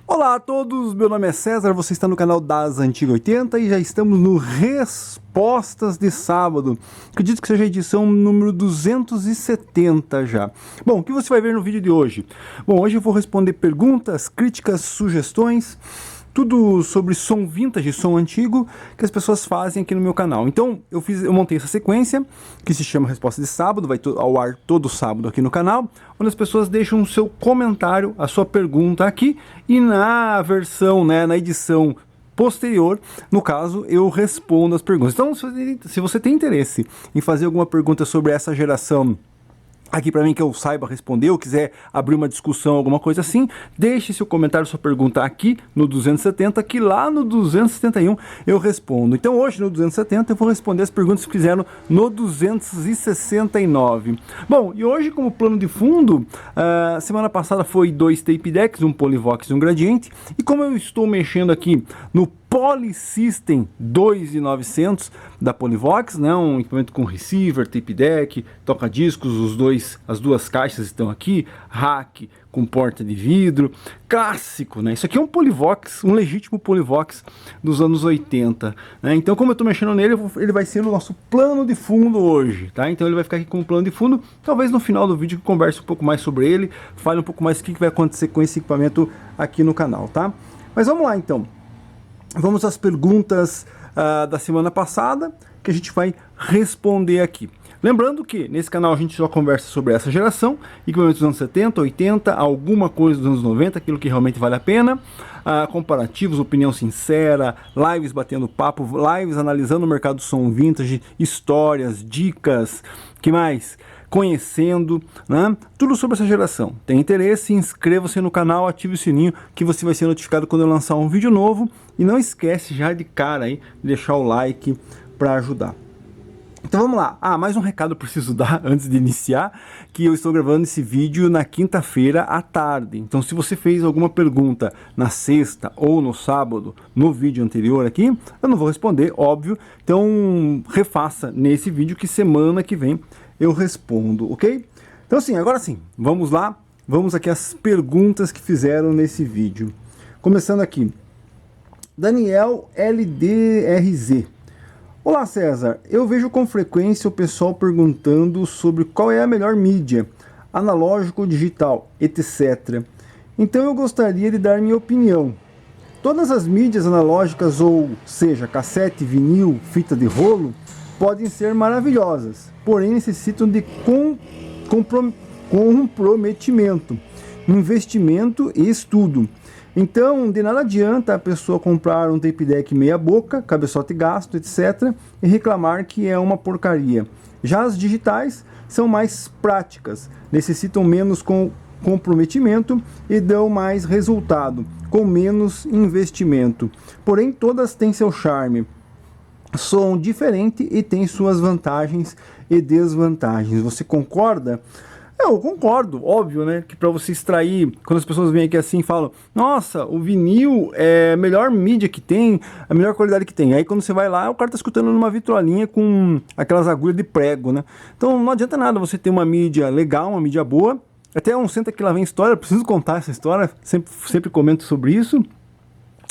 Olá a todos, meu nome é César, você está no canal das Antigas 80 e já estamos no Respostas de Sábado. Acredito que seja a edição número 270 já. Bom, o que você vai ver no vídeo de hoje? Bom, hoje eu vou responder perguntas, críticas, sugestões, tudo sobre som vintage, som antigo, que as pessoas fazem aqui no meu canal. Então, eu montei essa sequência, que se chama Resposta de Sábado, vai ao ar todo sábado aqui no canal, onde as pessoas deixam o seu comentário, a sua pergunta aqui, e na versão, na edição posterior, no caso, eu respondo as perguntas. Então, se você tem interesse em fazer alguma pergunta sobre essa geração aqui para mim que eu saiba responder, ou quiser abrir uma discussão, alguma coisa assim, deixe seu comentário, sua pergunta aqui no 270, que lá no 271 eu respondo. Então hoje no 270 eu vou responder as perguntas que fizeram no 269. Bom, e hoje como plano de fundo, semana passada foi 2 tape decks, um Polyvox e um Gradiente, e como eu estou mexendo aqui no Polysystem 2900 da Polyvox, um equipamento com receiver, tape deck, toca-discos, as duas caixas estão aqui, rack com porta de vidro, clássico, Isso aqui é um Polyvox, um legítimo Polyvox dos anos 80, Então, como eu estou mexendo nele, ele vai ser o nosso plano de fundo hoje, tá? Então ele vai ficar aqui como plano de fundo, talvez no final do vídeo eu converse um pouco mais sobre ele, fale um pouco mais o que vai acontecer com esse equipamento aqui no canal, tá? Mas vamos lá então. Vamos às perguntas da semana passada, que a gente vai responder aqui. Lembrando que nesse canal a gente só conversa sobre essa geração, equipamentos dos anos 70, 80, alguma coisa dos anos 90, aquilo que realmente vale a pena, comparativos, opinião sincera, lives batendo papo, lives analisando o mercado do som vintage, histórias, dicas, que mais? Conhecendo, tudo sobre essa geração. Tem interesse? Inscreva-se no canal, ative o sininho que você vai ser notificado quando eu lançar um vídeo novo, e não esquece já de cara aí de deixar o like para ajudar. Então vamos lá. Mais um recado eu preciso dar antes de iniciar, que eu estou gravando esse vídeo na quinta-feira à tarde. Então se você fez alguma pergunta na sexta ou no sábado, no vídeo anterior aqui, eu não vou responder, óbvio. Então refaça nesse vídeo que semana que vem eu respondo, ok? Então assim, agora sim, vamos lá. Vamos aqui às perguntas que fizeram nesse vídeo. Começando aqui. Daniel LDRZ. Olá César, eu vejo com frequência o pessoal perguntando sobre qual é a melhor mídia, analógico ou digital, etc. Então eu gostaria de dar minha opinião. Todas as mídias analógicas, ou seja, cassete, vinil, fita de rolo, podem ser maravilhosas, porém necessitam de comprometimento, investimento e estudo. Então, de nada adianta a pessoa comprar um tape deck meia boca, cabeçote gasto, etc. e reclamar que é uma porcaria. Já as digitais são mais práticas, necessitam menos comprometimento e dão mais resultado, com menos investimento. Porém, todas têm seu charme. Som diferente e tem suas vantagens e desvantagens. Você concorda? Eu concordo, óbvio, que para você extrair, quando as pessoas vêm aqui assim e falam, nossa, o vinil é a melhor mídia que tem, a melhor qualidade que tem. Aí quando você vai lá, o cara tá escutando numa vitrolinha com aquelas agulhas de prego, Então não adianta nada você ter uma mídia legal, uma mídia boa. Até um senta que lá vem história, eu preciso contar essa história, sempre comento sobre isso.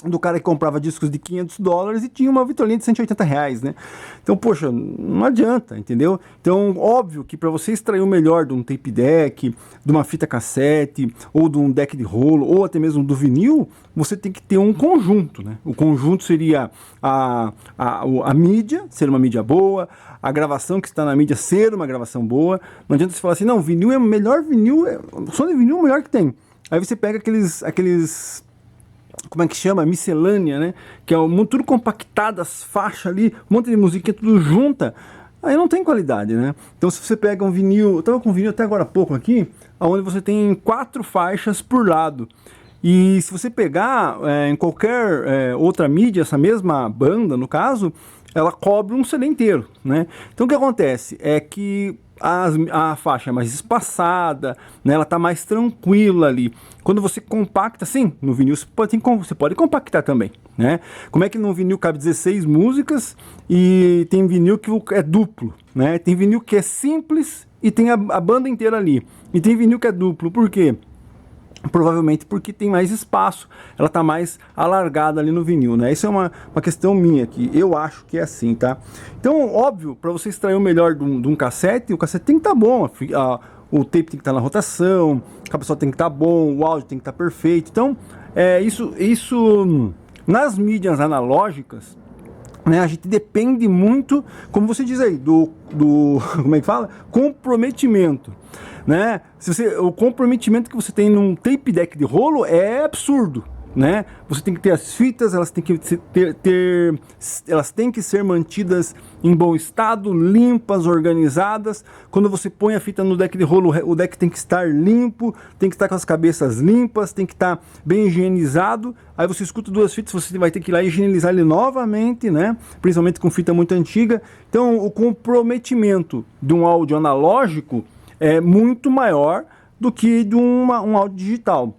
Do cara que comprava discos de $500 e tinha uma vitrolinha de R$180, Então, poxa, não adianta, entendeu? Então, óbvio que para você extrair o melhor de um tape deck, de uma fita cassete, ou de um deck de rolo, ou até mesmo do vinil, você tem que ter um conjunto, O conjunto seria a mídia, ser uma mídia boa, a gravação que está na mídia ser uma gravação boa. Não adianta você falar assim, não, vinil é o melhor vinil, o som de vinil é o melhor que tem. Aí você pega aqueles como é que chama? Miscelânea, Que é tudo compactado, as faixas ali, um monte de musiquinha, tudo junta. Aí não tem qualidade, Então se você pega um vinil, eu tava com um vinil até agora há pouco aqui, onde você tem 4 faixas por lado. E se você pegar em qualquer outra mídia, essa mesma banda, no caso, ela cobre um CD inteiro, Então o que acontece é que a faixa é mais espaçada, ela está mais tranquila ali. Quando você compacta, sim, no vinil você pode compactar também, Como é que no vinil cabe 16 músicas e tem vinil que é duplo, Tem vinil que é simples e tem a banda inteira ali. E tem vinil que é duplo, por quê? Provavelmente porque tem mais espaço, ela está mais alargada ali no vinil, né? Isso é uma questão minha aqui, eu acho que é assim, tá? Então, óbvio, para você extrair o melhor de um cassete, o cassete tem que estar bom, o tape tem que estar na rotação, a cabeçote tem que estar bom, o áudio tem que estar perfeito. Então, isso nas mídias analógicas, né, a gente depende muito, como você diz aí, do como é que fala? Comprometimento, né? O comprometimento que você tem num tape deck de rolo é absurdo, né? Você tem que ter as fitas, elas têm que elas têm que ser mantidas em bom estado, limpas, organizadas. Quando você põe a fita no deck de rolo, o deck tem que estar limpo, tem que estar com as cabeças limpas, tem que estar bem higienizado. Aí você escuta duas fitas, você vai ter que ir lá e higienizar ele novamente, né? Principalmente com fita muito antiga. Então, o comprometimento de um áudio analógico é muito maior do que de um áudio digital.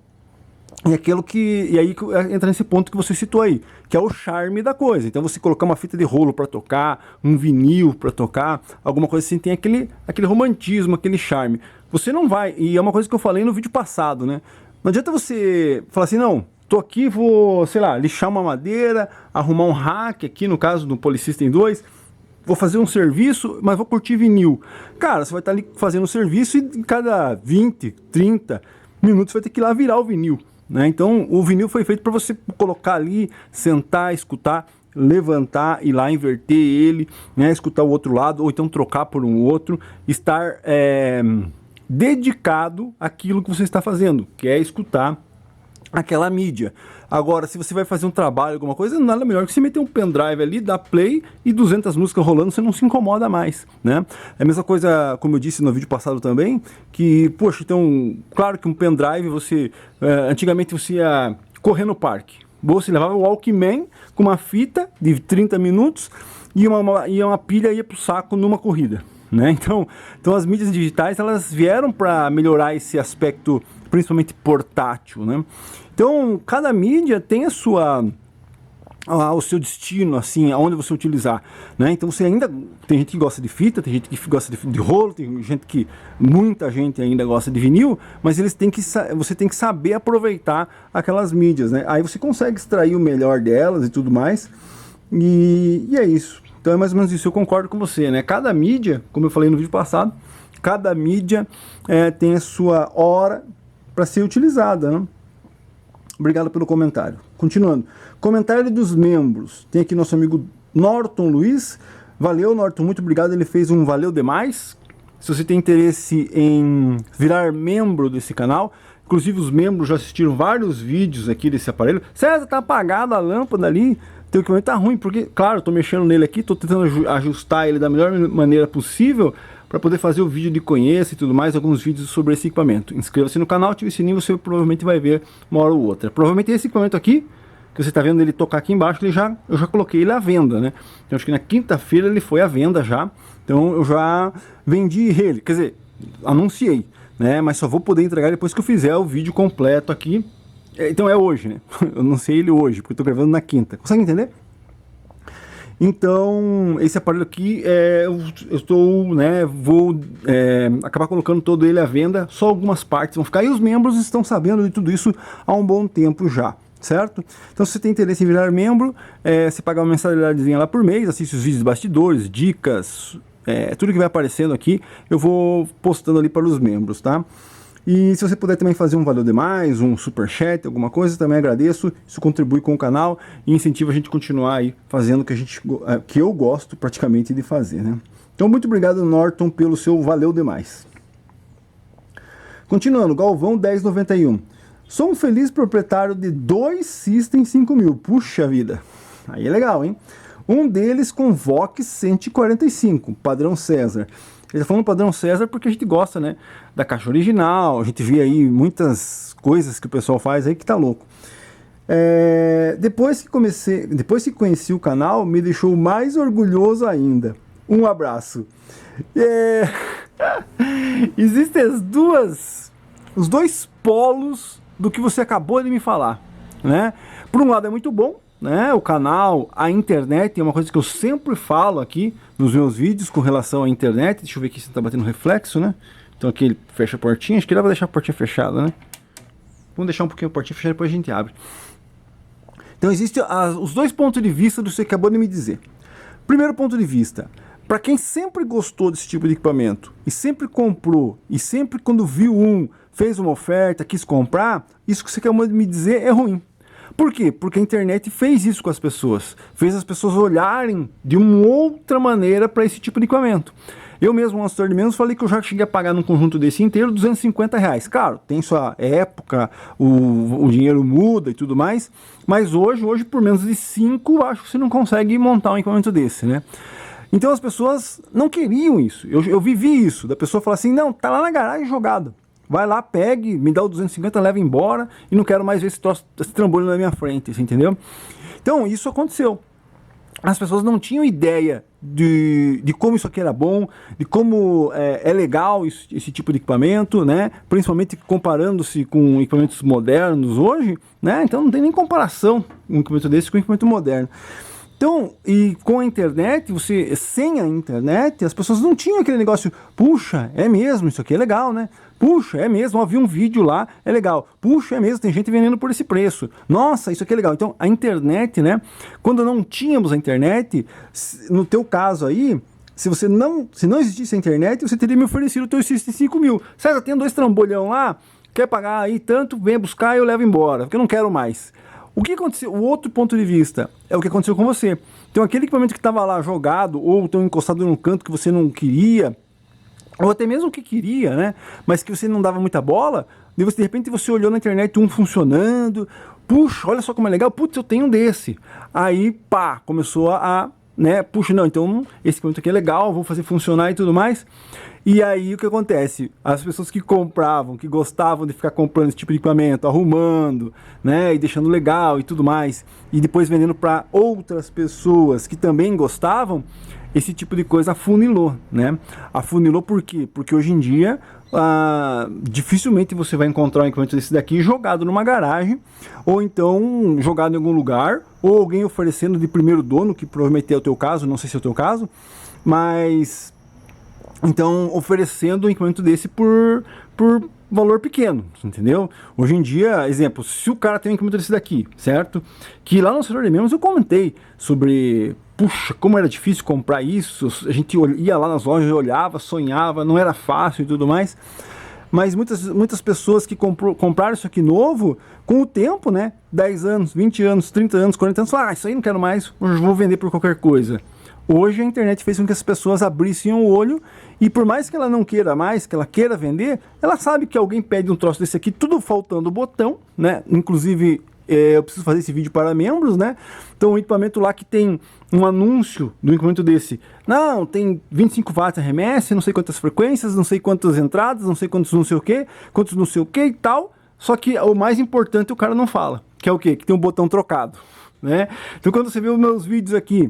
E aí entra nesse ponto que você citou aí, que é o charme da coisa. Então você colocar uma fita de rolo para tocar, um vinil para tocar, alguma coisa assim, tem aquele romantismo, aquele charme. Você não vai, e é uma coisa que eu falei no vídeo passado, né? Não adianta você falar assim, não, tô aqui, vou, sei lá, lixar uma madeira, arrumar um rack aqui, no caso do Polysystem 2, vou fazer um serviço, mas vou curtir vinil. Cara, você vai estar ali fazendo um serviço e em cada 20, 30 minutos você vai ter que ir lá virar o vinil, né? Então o vinil foi feito para você colocar ali, sentar, escutar, levantar, ir lá inverter ele, né? Escutar o outro lado, ou então trocar por um outro, estar dedicado àquilo que você está fazendo, que é escutar aquela mídia. Agora, se você vai fazer um trabalho, alguma coisa, nada melhor que você meter um pendrive ali, dar play e 200 músicas rolando, você não se incomoda mais, né? É a mesma coisa, como eu disse no vídeo passado também, que, poxa, então, claro que um pendrive, antigamente você ia correr no parque, você levava o Walkman com uma fita de 30 minutos e uma pilha ia pro saco numa corrida, né? Então as mídias digitais, elas vieram para melhorar esse aspecto, principalmente portátil, né? Então cada mídia tem o seu destino, assim, aonde você utilizar, né? Então você ainda tem gente que gosta de fita, tem gente que gosta de rolo, tem gente muita gente ainda gosta de vinil, mas você tem que saber aproveitar aquelas mídias, né? Aí você consegue extrair o melhor delas e tudo mais, e é isso. Então é mais ou menos isso, eu concordo com você, né? Cada mídia, como eu falei no vídeo passado, cada mídia tem a sua hora para ser utilizada, né? Obrigado pelo comentário. Continuando. Comentário dos membros. Tem aqui nosso amigo Norton Luiz. Valeu, Norton, muito obrigado. Ele fez um valeu demais. Se você tem interesse em virar membro desse canal, inclusive os membros já assistiram vários vídeos aqui desse aparelho. César, tá apagada a lâmpada ali. Teu equipamento tá ruim, porque, claro, eu tô mexendo nele aqui, tô tentando ajustar ele da melhor maneira possível para poder fazer o vídeo de conheça e tudo mais, alguns vídeos sobre esse equipamento. Inscreva-se no canal, ative o sininho, você provavelmente vai ver uma hora ou outra. Provavelmente esse equipamento aqui, que você está vendo ele tocar aqui embaixo, eu já coloquei ele à venda, né? Então acho que na quinta-feira ele foi à venda já, então eu já vendi ele, quer dizer, anunciei, né? Mas só vou poder entregar depois que eu fizer o vídeo completo aqui. Então é hoje, né? Eu anunciei ele hoje, porque eu estou gravando na quinta. Consegue entender? Então, esse aparelho aqui, vou acabar colocando todo ele à venda, só algumas partes vão ficar, e os membros estão sabendo de tudo isso há um bom tempo já, certo? Então, se você tem interesse em virar membro, você paga uma mensalidadezinha lá por mês, assiste os vídeos de bastidores, dicas, tudo que vai aparecendo aqui, eu vou postando ali para os membros, tá? E se você puder também fazer um valeu demais, um superchat, alguma coisa, também agradeço. Isso contribui com o canal e incentiva a gente a continuar aí fazendo o que eu gosto praticamente de fazer, né? Então, muito obrigado, Norton, pelo seu valeu demais. Continuando, Galvão 1091. Sou um feliz proprietário de 2 System 5000. Puxa vida. Aí é legal, hein? Um deles com Vox 145, padrão César. Ele tá falando padrão César porque a gente gosta, né, da caixa original, a gente vê aí muitas coisas que o pessoal faz aí que tá louco. Depois que conheci o canal, me deixou mais orgulhoso ainda. Um abraço. Existem os dois polos do que você acabou de me falar, né? Por um lado é muito bom, né? O canal, a internet é uma coisa que eu sempre falo aqui nos meus vídeos com relação à internet. Deixa eu ver aqui se tá batendo reflexo, né? Então aqui ele fecha a portinha, acho que ele vai deixar a portinha fechada, né? Vamos deixar um pouquinho a portinha fechada, depois a gente abre. Então existem os dois pontos de vista do que você acabou de me dizer. Primeiro ponto de vista, para quem sempre gostou desse tipo de equipamento e sempre comprou, e sempre quando viu fez uma oferta, quis comprar, isso que você acabou de me dizer é ruim. Por quê? Porque a internet fez isso com as pessoas. Fez as pessoas olharem de uma outra maneira para esse tipo de equipamento. Eu mesmo, no Astor de Menos, falei que eu já cheguei a pagar num conjunto desse inteiro R$250. Claro, tem sua época, o dinheiro muda e tudo mais, mas hoje por menos de 5, acho que você não consegue montar um equipamento desse, né? Então as pessoas não queriam isso. Eu vivi isso, da pessoa falar assim, não, tá lá na garagem jogado. Vai lá, pegue, me dá o 250, leva embora e não quero mais ver esse trambolho na minha frente, você entendeu? Então isso aconteceu. As pessoas não tinham ideia de como isso aqui era bom, de como é legal esse tipo de equipamento, né? Principalmente comparando-se com equipamentos modernos hoje, né? Então não tem nem comparação um equipamento desse com um equipamento moderno. Então, e com a internet, sem a internet, as pessoas não tinham aquele negócio, puxa, é mesmo, isso aqui é legal, né? Puxa, é mesmo, ó, vi um vídeo lá, é legal. Puxa, é mesmo, tem gente vendendo por esse preço. Nossa, isso aqui é legal. Então, a internet, né? Quando não tínhamos a internet, no teu caso aí, se não existisse a internet, você teria me oferecido o teu 65 mil. César, tem 2 trambolhão lá, quer pagar aí tanto, vem buscar e eu levo embora, porque eu não quero mais. O que aconteceu? O outro ponto de vista é o que aconteceu com você. Então aquele equipamento que estava lá jogado ou tão encostado num canto que você não queria, ou até mesmo que queria, né? Mas que você não dava muita bola, de repente você olhou na internet funcionando, puxa, olha só como é legal, putz, eu tenho um desse. Aí, pá, começou né? Puxa, não, então esse equipamento aqui é legal, vou fazer funcionar e tudo mais. E aí o que acontece? As pessoas que compravam, que gostavam de ficar comprando esse tipo de equipamento, arrumando, né, e deixando legal e tudo mais, e depois vendendo para outras pessoas que também gostavam, esse tipo de coisa afunilou, né? Afunilou por quê? Porque hoje em dia dificilmente você vai encontrar um equipamento desse daqui jogado numa garagem, ou então jogado em algum lugar, ou alguém oferecendo de primeiro dono, que provavelmente é o teu caso, não sei se é o teu caso, mas então oferecendo um equipamento desse por valor pequeno, entendeu? Hoje em dia, exemplo, se o cara tem um equipamento desse daqui, certo? Que lá no Astor de Menos eu comentei sobre, puxa, como era difícil comprar isso, a gente ia lá nas lojas, olhava, sonhava, não era fácil e tudo mais. Mas muitas pessoas que compraram isso aqui novo, com o tempo, né? 10 anos, 20 anos, 30 anos, 40 anos, falaram, isso aí não quero mais, hoje vou vender por qualquer coisa. Hoje a internet fez com que as pessoas abrissem o olho e por mais que ela não queira mais, que ela queira vender, ela sabe que alguém pede um troço desse aqui, tudo faltando o botão, né? Inclusive, eu preciso fazer esse vídeo para membros, né? Então, um equipamento lá que tem um anúncio do equipamento desse. Não, tem 25 watts RMS, não sei quantas frequências, não sei quantas entradas, não sei quantos não sei o que, quantos não sei o que e tal. Só que o mais importante o cara não fala, que é o quê? Que tem um botão trocado, né? Então, quando você vê os meus vídeos aqui,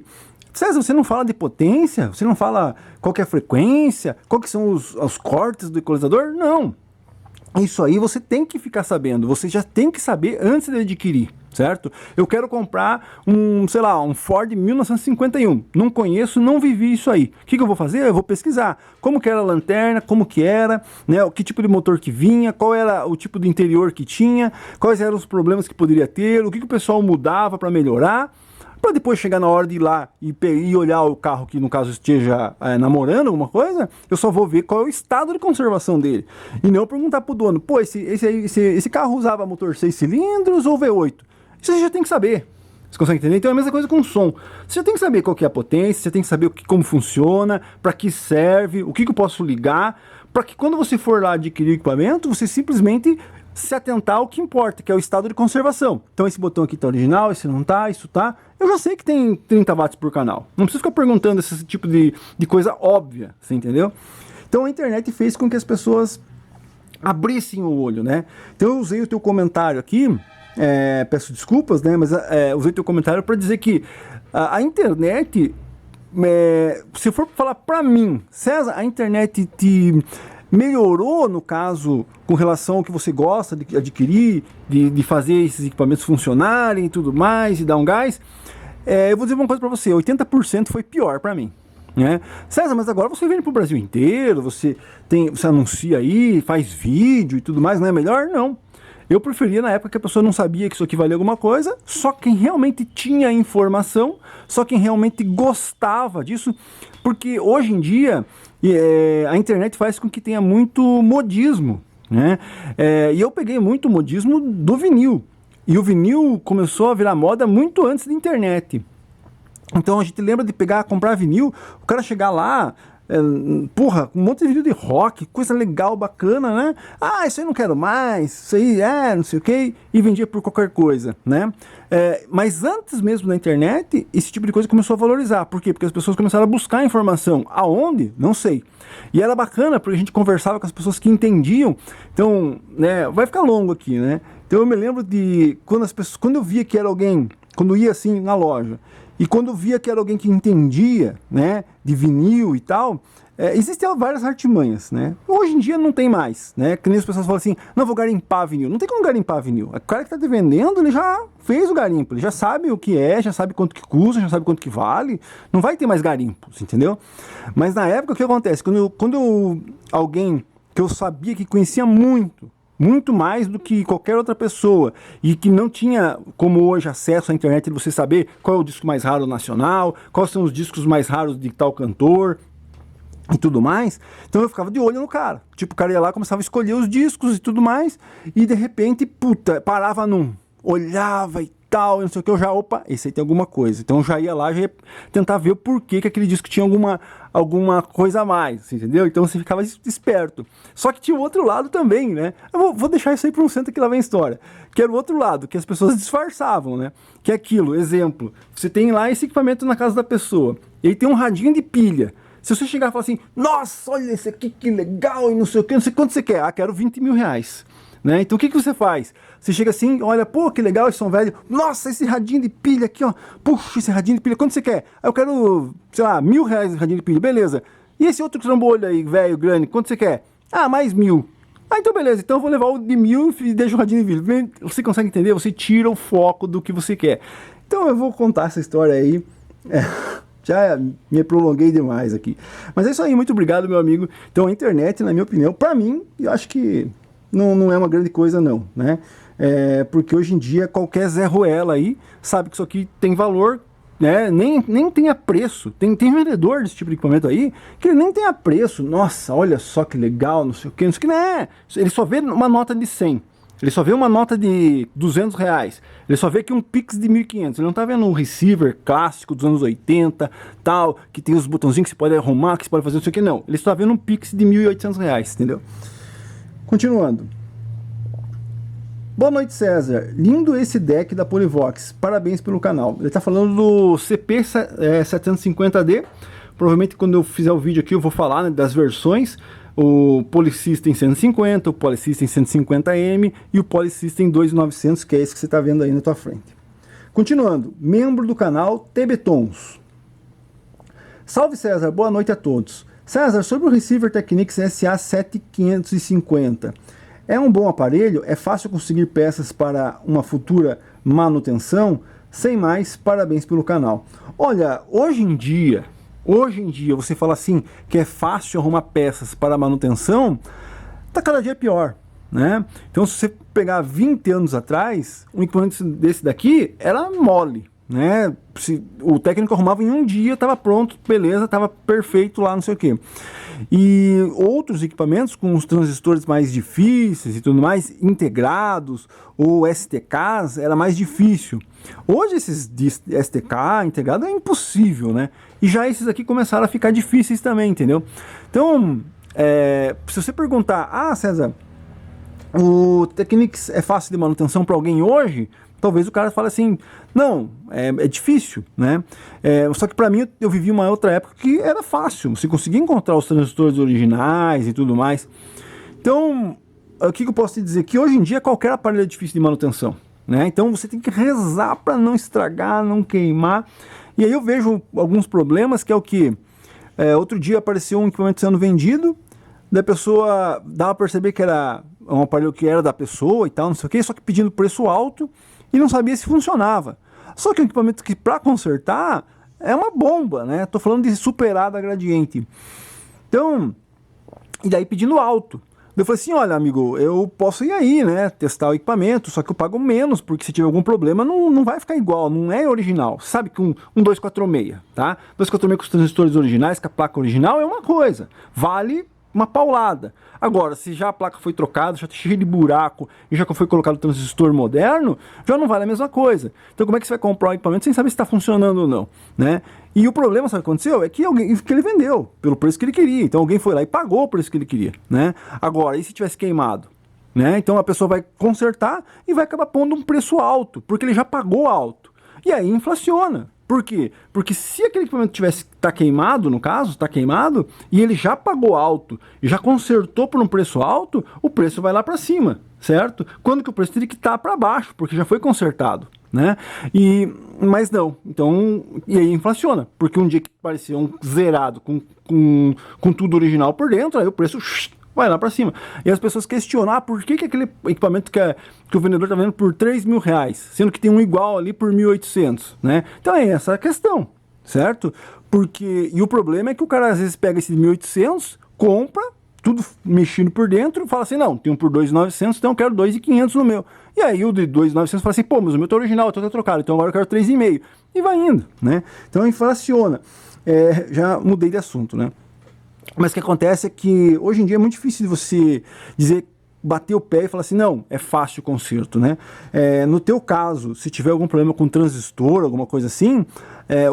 César, você não fala de potência? Você não fala qual que é a frequência? Qual que são os cortes do equalizador? Não. Isso aí você tem que ficar sabendo. Você já tem que saber antes de adquirir, certo? Eu quero comprar sei lá, um Ford 1951. Não conheço, não vivi isso aí. O que eu vou fazer? Eu vou pesquisar. Como que era a lanterna, como que era, né? Que tipo de motor que vinha, qual era o tipo de interior que tinha, quais eram os problemas que poderia ter, o que o pessoal mudava para melhorar. Para depois chegar na hora de ir lá e olhar o carro que no caso esteja namorando alguma coisa, eu só vou ver qual é o estado de conservação dele. E não perguntar pro dono, pô, esse carro usava motor 6 cilindros ou V8? Isso você já tem que saber. Você consegue entender? Então é a mesma coisa com o som. Você já tem que saber qual que é a potência, você tem que saber como funciona, para que serve, o que eu posso ligar, para que quando você for lá adquirir o equipamento, você simplesmente se atentar ao que importa, que é o estado de conservação. Então esse botão aqui tá original, esse não tá, isso tá. Eu já sei que tem 30 watts por canal. Não preciso ficar perguntando esse tipo de coisa óbvia, você entendeu? Então a internet fez com que as pessoas abrissem o olho, né? Então eu usei o teu comentário aqui, peço desculpas, né? Mas usei o teu comentário para dizer que a internet, se for falar para mim, César, a internet te melhorou, no caso, com relação ao que você gosta de adquirir, de fazer esses equipamentos funcionarem e tudo mais, e dar um gás, eu vou dizer uma coisa para você, 80% foi pior para mim, né? César, mas agora você vende pro Brasil inteiro, você anuncia aí, faz vídeo e tudo mais, não é melhor? Não. Eu preferia na época que a pessoa não sabia que isso aqui valia alguma coisa, só quem realmente tinha informação, só quem realmente gostava disso, porque hoje em dia a internet faz com que tenha muito modismo, né? E eu peguei muito modismo do vinil, e o vinil começou a virar moda muito antes da internet. Então a gente lembra de comprar vinil, o cara chegar lá, porra, um monte de vídeo de rock, coisa legal, bacana, né? Ah, isso aí não quero mais, isso aí não sei o que, e vendia por qualquer coisa, né? Mas antes mesmo da internet, esse tipo de coisa começou a valorizar. Por quê? Porque as pessoas começaram a buscar informação. Aonde? Não sei. E era bacana, porque a gente conversava com as pessoas que entendiam. Então, né, vai ficar longo aqui, né? Então eu me lembro de quando eu via que era alguém, quando eu ia assim na loja, e quando eu via que era alguém que entendia, né, de vinil e tal, existiam várias artimanhas, né? Hoje em dia não tem mais, né? Que nem as pessoas falam assim, não, vou garimpar vinil. Não tem como garimpar vinil. O cara que está te vendendo, ele já fez o garimpo, ele já sabe o que é, já sabe quanto que custa, já sabe quanto que vale. Não vai ter mais garimpos, entendeu? Mas na época, o que acontece? Alguém que eu sabia que conhecia muito mais do que qualquer outra pessoa, e que não tinha, como hoje, acesso à internet de você saber qual é o disco mais raro nacional, quais são os discos mais raros de tal cantor e tudo mais. Então eu ficava de olho no cara. Tipo, o cara ia lá, começava a escolher os discos e tudo mais, e de repente, parava olhava e tal, não sei o que, opa, esse aí tem alguma coisa. Então eu já ia lá, já ia tentar ver o porquê que aquele disco tinha alguma coisa a mais, entendeu? Então você ficava esperto. Só que tinha o outro lado também, né? Eu vou deixar isso aí para um centro que lá vem a história. Que era o outro lado, que as pessoas disfarçavam, né? Que é aquilo, exemplo, você tem lá esse equipamento na casa da pessoa, ele tem um radinho de pilha. Se você chegar e falar assim, nossa, olha esse aqui, que legal, e não sei o que, não sei quanto você quer. Ah, quero 20 mil reais. Né? Então o que você faz? Você chega assim, olha, pô, que legal esse som velho. Nossa, esse radinho de pilha aqui, ó. Puxa, esse radinho de pilha, quanto você quer? Ah, eu quero, sei lá, 1.000 reais de radinho de pilha, beleza. E esse outro trambolho aí, velho, grande, quanto você quer? Ah, mais 1.000. Ah, então beleza, então eu vou levar o de 1.000 e deixo o radinho de pilha. Você consegue entender? Você tira o foco do que você quer. Então eu vou contar essa história aí. Já me prolonguei demais aqui. Mas é isso aí, muito obrigado, meu amigo. Então a internet, na minha opinião, pra mim, eu acho que não é uma grande coisa não, né? Porque hoje em dia qualquer Zé Ruela aí sabe que isso aqui tem valor, né? Nem tem a preço. Tem vendedor desse tipo de equipamento aí que ele nem tem a preço. Nossa, olha só que legal, não sei o que, não sei o que, né? Ele só vê uma nota de 100. Ele só vê uma nota de 200 reais. Ele só vê que um Pix de 1.500. Ele não tá vendo um receiver clássico dos anos 80, tal, que tem os botãozinhos que você pode arrumar, que você pode fazer não sei o que, não. Ele só tá vendo um Pix de 1.800 reais, entendeu? Continuando. Boa noite, César. Lindo esse deck da Polivox. Parabéns pelo canal. Ele está falando do CP 750D. Provavelmente quando eu fizer o vídeo aqui eu vou falar, né, das versões. O Polysystem 150, o Polysystem 150M e o Polysystem 2900, que é esse que você está vendo aí na tua frente. Continuando. Membro do canal TBTons. Salve, César. Boa noite a todos. César, sobre o Receiver Technics SA7550, é um bom aparelho? É fácil conseguir peças para uma futura manutenção? Sem mais, parabéns pelo canal. Olha, hoje em dia, você fala assim que é fácil arrumar peças para manutenção, tá cada dia pior, né? Então se você pegar 20 anos atrás, um equipamento desse daqui era mole, né? O técnico arrumava em um dia, estava pronto, beleza, estava perfeito lá, não sei o que. E outros equipamentos com os transistores mais difíceis e tudo mais, integrados, ou STKs, era mais difícil. Hoje esses STK integrado é impossível, né? E já esses aqui começaram a ficar difíceis também, entendeu? Então, se você perguntar, César, o Technics é fácil de manutenção para alguém hoje? Talvez o cara fale assim, não, é difícil, né? Só que para mim eu vivi uma outra época que era fácil, você conseguia encontrar os transistores originais e tudo mais. Então, o que eu posso te dizer? Que hoje em dia qualquer aparelho é difícil de manutenção, né? Então você tem que rezar para não estragar, não queimar. E aí eu vejo alguns problemas, que é o que? Outro dia apareceu um equipamento sendo vendido, da pessoa dava para perceber que era um aparelho que era da pessoa e tal, não sei o que, só que pedindo preço alto, e não sabia se funcionava. Só que é um equipamento que para consertar é uma bomba, né? Tô falando de superar da Gradiente. Então, e daí pedindo alto. Eu falei assim, olha amigo, eu posso ir aí, né, testar o equipamento, só que eu pago menos, porque se tiver algum problema não vai ficar igual, não é original. Você sabe que um 246, tá? 246 com os transistores originais, com a placa original é uma coisa, vale uma paulada. Agora, se já a placa foi trocada, já está cheia de buraco e já foi colocado o transistor moderno, já não vale a mesma coisa. Então como é que você vai comprar um equipamento sem saber se está funcionando ou não, né? E o problema, sabe o que aconteceu? É que ele vendeu pelo preço que ele queria. Então alguém foi lá e pagou o preço que ele queria, né? Agora, e se tivesse queimado? Né? Então a pessoa vai consertar e vai acabar pondo um preço alto, porque ele já pagou alto. E aí inflaciona. Por quê? Porque se aquele equipamento tá queimado, no caso, está queimado, e ele já pagou alto, e já consertou por um preço alto, o preço vai lá para cima, certo? Quando que o preço teria que estar para baixo, porque já foi consertado, né? Mas não, então, e aí inflaciona, porque um dia que parecia um zerado com tudo original por dentro, aí o preço vai lá para cima. E as pessoas questionam, por que aquele equipamento que o vendedor está vendendo por R$3.000, sendo que tem um igual ali por 1.800, né? Então é essa a questão, certo? E o problema é que o cara às vezes pega esse 1.800, compra, tudo mexido por dentro, e fala assim, não, tem um por 2.900, então eu quero 2.500 no meu. E aí o de 2.900 fala assim, pô, mas o meu tá original, tá trocado, então agora eu quero 3,5. E vai indo, né? Então inflaciona. Já mudei de assunto, né? Mas o que acontece é que hoje em dia é muito difícil de você bater o pé e falar assim, não, é fácil o conserto, né? No teu caso, se tiver algum problema com transistor, alguma coisa assim,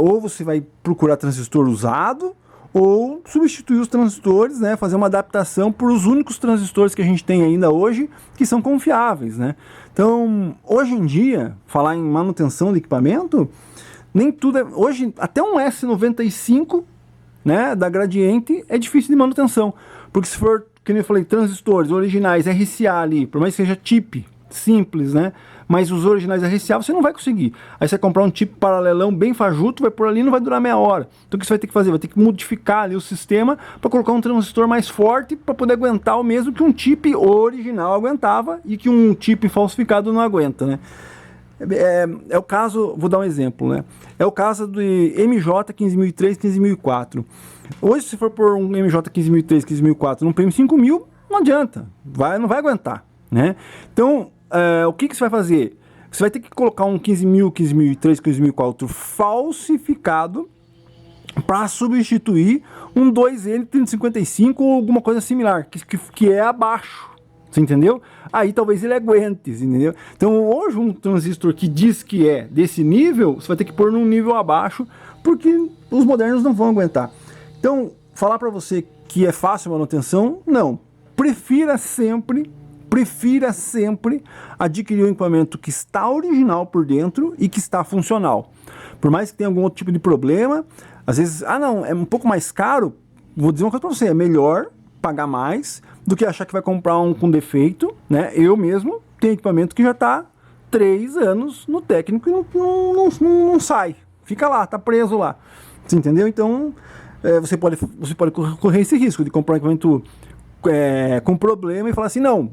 ou você vai procurar transistor usado, ou substituir os transistores, né? Fazer uma adaptação para os únicos transistores que a gente tem ainda hoje, que são confiáveis, né? Então, hoje em dia, falar em manutenção de equipamento, nem tudo hoje, até um S95, né, da Gradiente é difícil de manutenção, porque se for, como eu falei, transistores originais RCA ali, por mais que seja chip simples, né, mas os originais RCA você não vai conseguir. Aí você vai comprar um chip paralelão bem fajuto, vai por ali e não vai durar meia hora. Então o que você vai ter que fazer? Vai ter que modificar ali o sistema para colocar um transistor mais forte para poder aguentar o mesmo que um chip original aguentava e que um chip falsificado não aguenta, né? É o caso, vou dar um exemplo, né? É o caso do MJ 15003, 15004. Hoje, se for por um MJ 15003, 15004 num PM5000, não adianta, não vai aguentar, né? Então, o que você vai fazer? Você vai ter que colocar um 15000, 15003, 15004 falsificado para substituir um 2N 3055 ou alguma coisa similar, que é abaixo. Você entendeu? Aí talvez ele aguente, entendeu? Então hoje um transistor que diz que é desse nível, você vai ter que pôr num nível abaixo, porque os modernos não vão aguentar. Então, falar para você que é fácil a manutenção, não. Prefira sempre adquirir um equipamento que está original por dentro e que está funcional. Por mais que tenha algum outro tipo de problema, às vezes, não, é um pouco mais caro, vou dizer uma coisa para você, é melhor pagar mais do que achar que vai comprar um com defeito, né? Eu mesmo tenho equipamento que já está 3 anos no técnico e não sai. Fica lá, tá preso lá. Você entendeu? Então, você pode correr esse risco de comprar um equipamento com problema e falar assim, não,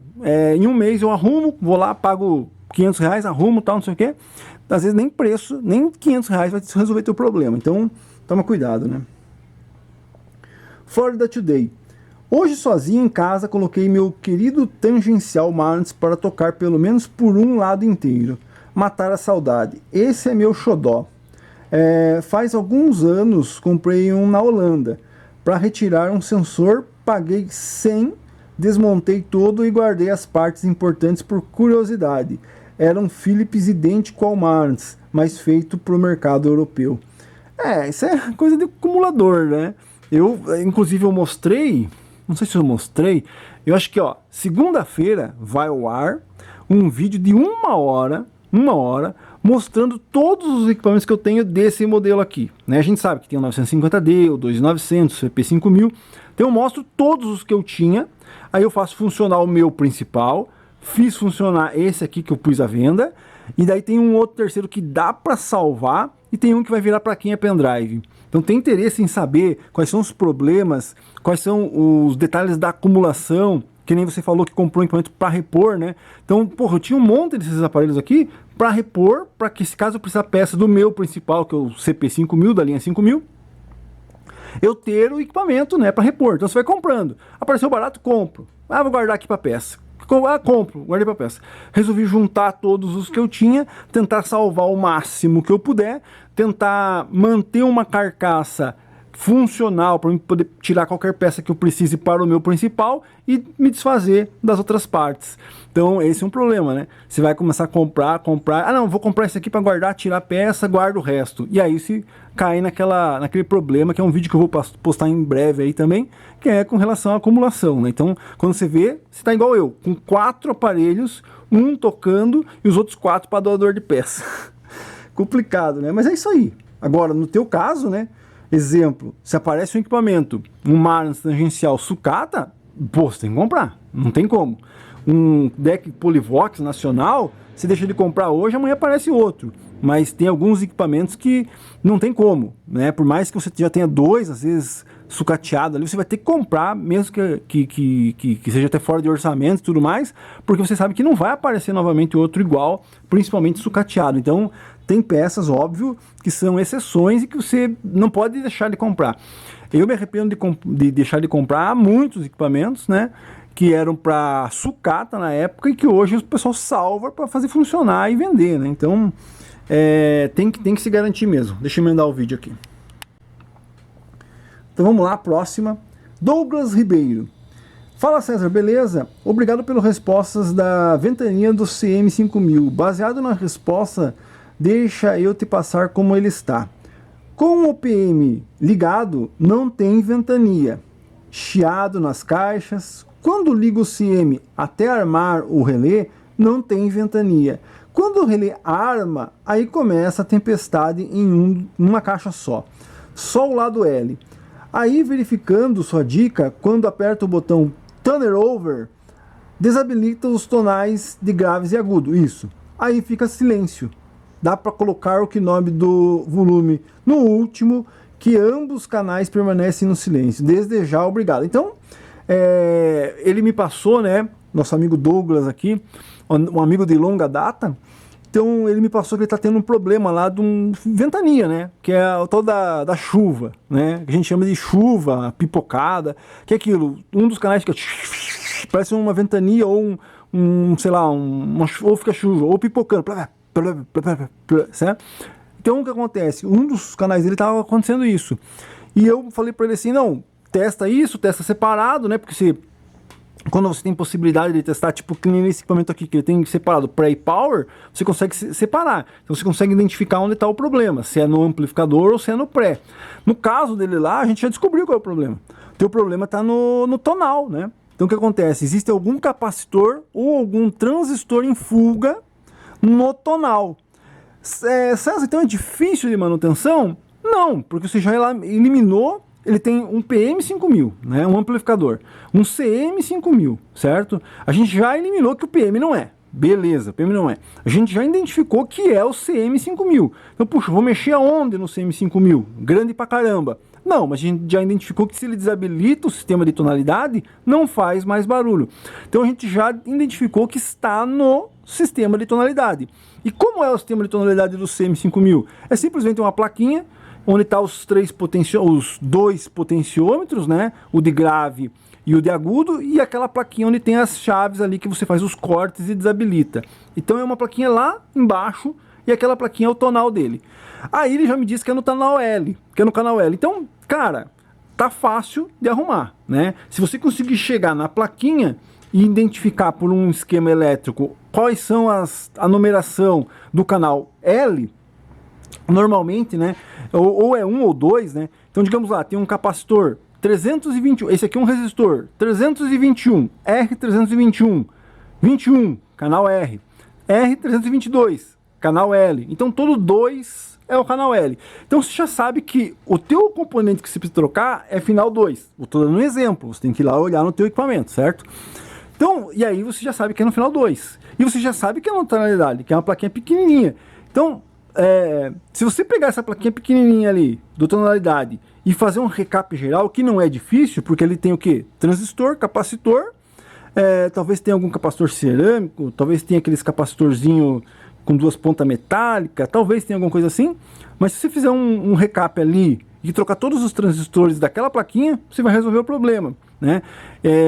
em um mês eu arrumo, vou lá, pago R$500, arrumo, tal, não sei o quê. Às vezes nem preço, nem R$500 vai resolver teu problema. Então, toma cuidado, né? Florida Today. Hoje sozinho em casa coloquei meu querido tangencial Marantz para tocar pelo menos por um lado inteiro. Matar a saudade. Esse é meu xodó. Faz alguns anos comprei um na Holanda. Para retirar um sensor, paguei 100, desmontei todo e guardei as partes importantes por curiosidade. Era um Philips idêntico ao Marantz, mas feito para o mercado europeu. Isso é coisa de acumulador, né? Inclusive eu mostrei, não sei se eu mostrei, eu acho que segunda-feira vai ao ar um vídeo de uma hora, mostrando todos os equipamentos que eu tenho desse modelo aqui, né? A gente sabe que tem o 950D, o 2900, o CP5000, então eu mostro todos os que eu tinha, aí eu faço funcionar o meu principal, fiz funcionar esse aqui que eu pus à venda, e daí tem um outro terceiro que dá para salvar, e tem um que vai virar para quem é pendrive. Então tem interesse em saber quais são os problemas, quais são os detalhes da acumulação, que nem você falou que comprou um equipamento para repor, né? Então, eu tinha um monte desses aparelhos aqui para repor, para que se caso eu precisar peça do meu principal, que é o CP5000, da linha 5000, eu ter o equipamento, né, para repor. Então você vai comprando. Apareceu barato, compro. Ah, vou guardar aqui para peça. Compro, guardei para peça. Resolvi juntar todos os que eu tinha, tentar salvar o máximo que eu puder, tentar manter uma carcaça funcional para eu poder tirar qualquer peça que eu precise para o meu principal e me desfazer das outras partes. Então esse é um problema, né? Você vai começar a comprar, ah não, vou comprar esse aqui para guardar, tirar a peça, guarda o resto. E aí se cai naquele problema, que é um vídeo que eu vou postar em breve aí também, que é com relação à acumulação, né? Então quando você vê, você tá igual eu, com 4 aparelhos, um tocando e os outros 4 para doador de peça. Complicado, né? Mas é isso aí. Agora, no teu caso, né? Exemplo, se aparece um equipamento, um Marantz tangencial sucata, pô, você tem que comprar, não tem como. Um deck Polivox nacional, você deixa de comprar hoje, amanhã aparece outro. Mas tem alguns equipamentos que não tem como, né? Por mais que você já tenha 2, às vezes, sucateado ali, você vai ter que comprar, mesmo que seja até fora de orçamento e tudo mais, porque você sabe que não vai aparecer novamente outro igual, principalmente sucateado. Então, tem peças, óbvio, que são exceções e que você não pode deixar de comprar. Eu me arrependo de deixar de comprar muitos equipamentos, né? Que eram para sucata na época e que hoje o pessoal salva para fazer funcionar e vender, né? Então, tem que se garantir mesmo. Deixa eu emendar o vídeo aqui. Então vamos lá, próxima. Douglas Ribeiro. Fala César, beleza? Obrigado pelas respostas da ventania do CM5000. Baseado na resposta, deixa eu te passar como ele está. Com o PM ligado, não tem ventania. Chiado nas caixas. Quando ligo o CM até armar o relé, não tem ventania. Quando o relé arma, aí começa a tempestade em uma caixa só. Só o lado L. Aí, verificando sua dica, quando aperta o botão Turner Over, desabilita os tonais de graves e agudo. Isso. Aí fica silêncio. Dá para colocar o knob do volume no último, que ambos canais permanecem no silêncio. Desde já, obrigado. Então, ele me passou, né, nosso amigo Douglas aqui, um amigo de longa data. Então ele me passou que ele está tendo um problema lá de ventania, né? Que é o tal da chuva, né? Que a gente chama de chuva pipocada, que é aquilo, um dos canais fica parece uma ventania ou sei lá, ou fica chuva, ou pipocando, certo? Então o que acontece? Um dos canais dele estava acontecendo isso. E eu falei para ele assim, não, testa isso, testa separado, né? Porque quando você tem possibilidade de testar, tipo que nem esse equipamento aqui, que ele tem separado pré e power, você consegue separar. Então você consegue identificar onde está o problema, se é no amplificador ou se é no pré. No caso dele lá, a gente já descobriu qual é o problema. O teu problema está no tonal, né? Então o que acontece? Existe algum capacitor ou algum transistor em fuga no tonal. César, então é difícil de manutenção? Não, porque você já eliminou. Ele tem um PM5000, né, um amplificador, um CM5000, certo? A gente já eliminou que o PM não é. Beleza, o PM não é. A gente já identificou que é o CM5000. Então, puxa, vou mexer aonde no CM5000? Grande pra caramba. Não, mas a gente já identificou que se ele desabilita o sistema de tonalidade, não faz mais barulho. Então a gente já identificou que está no sistema de tonalidade. E como é o sistema de tonalidade do CM5000? É simplesmente uma plaquinha onde está os 2 potenciômetros, né? O de grave e o de agudo, e aquela plaquinha onde tem as chaves ali que você faz os cortes e desabilita. Então é uma plaquinha lá embaixo e aquela plaquinha é o tonal dele. Aí ele já me disse que é no canal L, Então, cara, tá fácil de arrumar, né? Se você conseguir chegar na plaquinha e identificar por um esquema elétrico quais são a numeração do canal L, normalmente, né, ou é 1 ou 2, né? Então, digamos lá, tem um capacitor 321, esse aqui é um resistor 321, R321, 21, canal R, R322, canal L. Então, todo 2 é o canal L. Então, você já sabe que o teu componente que você precisa trocar é final 2. Eu estou dando um exemplo, você tem que ir lá olhar no teu equipamento, certo? Então, e aí você já sabe que é no final 2. E você já sabe que é na tonalidade, que é uma plaquinha pequenininha. Então, se você pegar essa plaquinha pequenininha ali, do tonalidade, e fazer um recap geral, que não é difícil, porque ele tem o que? Transistor, capacitor, talvez tenha algum capacitor cerâmico, talvez tenha aqueles capacitorzinho com 2 pontas metálicas, talvez tenha alguma coisa assim, mas se você fizer um recap ali, e trocar todos os transistores daquela plaquinha, você vai resolver o problema, né?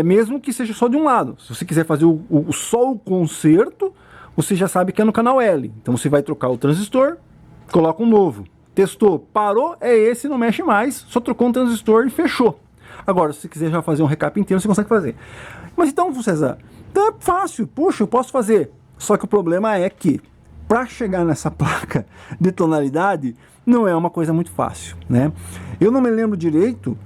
Mesmo que seja só de um lado. Se você quiser fazer só o conserto, você já sabe que é no canal L. Então você vai trocar o transistor, coloca um novo. Testou, parou, é esse, não mexe mais, só trocou um transistor e fechou. Agora, se você quiser já fazer um recap inteiro, você consegue fazer. Mas então, César, tá fácil, puxa, eu posso fazer. Só que o problema é que, para chegar nessa placa de tonalidade, não é uma coisa muito fácil, né? Eu não me lembro direito,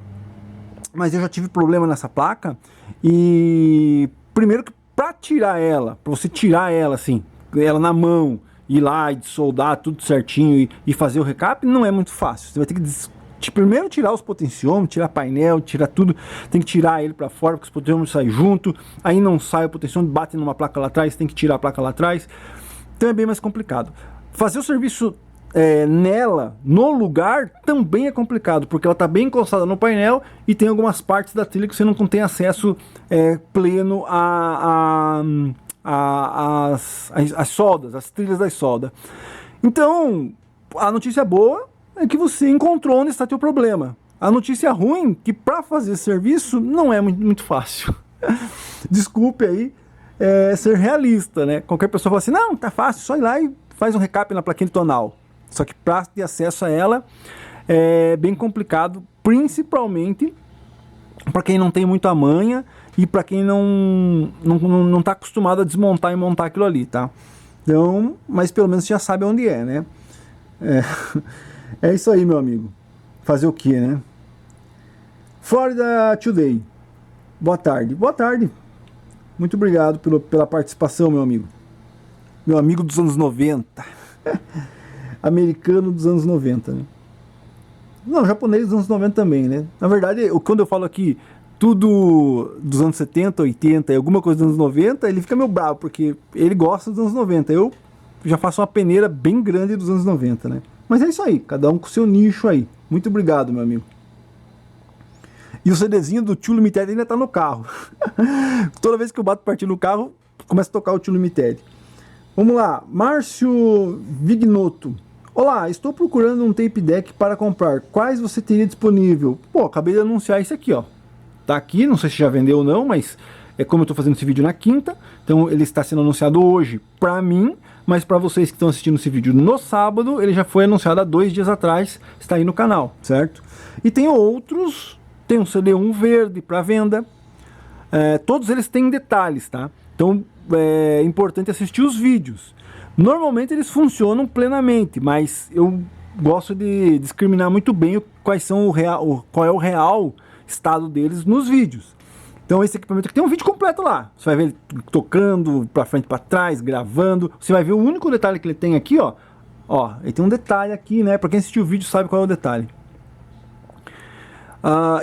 mas eu já tive problema nessa placa. E primeiro que para tirar ela, para você tirar ela assim, ela na mão, ir lá e soldar tudo certinho e fazer o recap, não é muito fácil. Você vai ter que primeiro tirar os potenciômetros, tirar painel, tirar tudo, tem que tirar ele para fora, porque os potenciômetros saem junto, aí não sai o potenciômetro, bate numa placa lá atrás, tem que tirar a placa lá atrás, então é bem mais complicado. Fazer o serviço nela, no lugar, também é complicado, porque ela está bem encostada no painel e tem algumas partes da trilha que você não tem acesso pleno as soldas, as trilhas das soldas. Então, a notícia boa é que você encontrou onde está teu problema. A notícia ruim é que para fazer esse serviço não é muito fácil. Desculpe aí ser realista, né? Qualquer pessoa fala assim, não, tá fácil, só ir lá e faz um recap na plaquinha de tonal. Só que para ter acesso a ela é bem complicado, principalmente para quem não tem muita manha e para quem não tá acostumado a desmontar e montar aquilo ali, tá? Então, mas pelo menos já sabe onde é, né? É isso aí, meu amigo. Fazer o que, né? Florida Today. Boa tarde. Boa tarde. Muito obrigado pela participação, meu amigo. Meu amigo dos anos 90. Americano dos anos 90, né? Não, japonês dos anos 90 também, né? Na verdade, quando eu falo aqui tudo dos anos 70, 80 e alguma coisa dos anos 90, ele fica meio bravo, porque ele gosta dos anos 90. Eu já faço uma peneira bem grande dos anos 90, né? Mas é isso aí, cada um com o seu nicho aí. Muito obrigado, meu amigo. E o CDzinho do Tio Limited ainda tá no carro. Toda vez que eu bato partida no carro, começa a tocar o Tio Limited. Vamos lá, Márcio Vignoto. Olá, estou procurando um tape deck para comprar. Quais você teria disponível? Pô, acabei de anunciar esse aqui, ó. Tá aqui, não sei se já vendeu ou não, mas é como eu estou fazendo esse vídeo na quinta, então ele está sendo anunciado hoje para mim, mas para vocês que estão assistindo esse vídeo no sábado, ele já foi anunciado há 2 dias atrás, está aí no canal, certo? E tem outros, tem um CD1 verde para venda, todos eles têm detalhes, tá? Então é importante assistir os vídeos. Normalmente eles funcionam plenamente, mas eu gosto de discriminar muito bem qual é o real estado deles nos vídeos. Então esse equipamento aqui tem um vídeo completo lá. Você vai ver ele tocando para frente, para trás, gravando. Você vai ver o único detalhe que ele tem aqui, ó. Ó, ele tem um detalhe aqui, né? Para quem assistiu o vídeo sabe qual é o detalhe.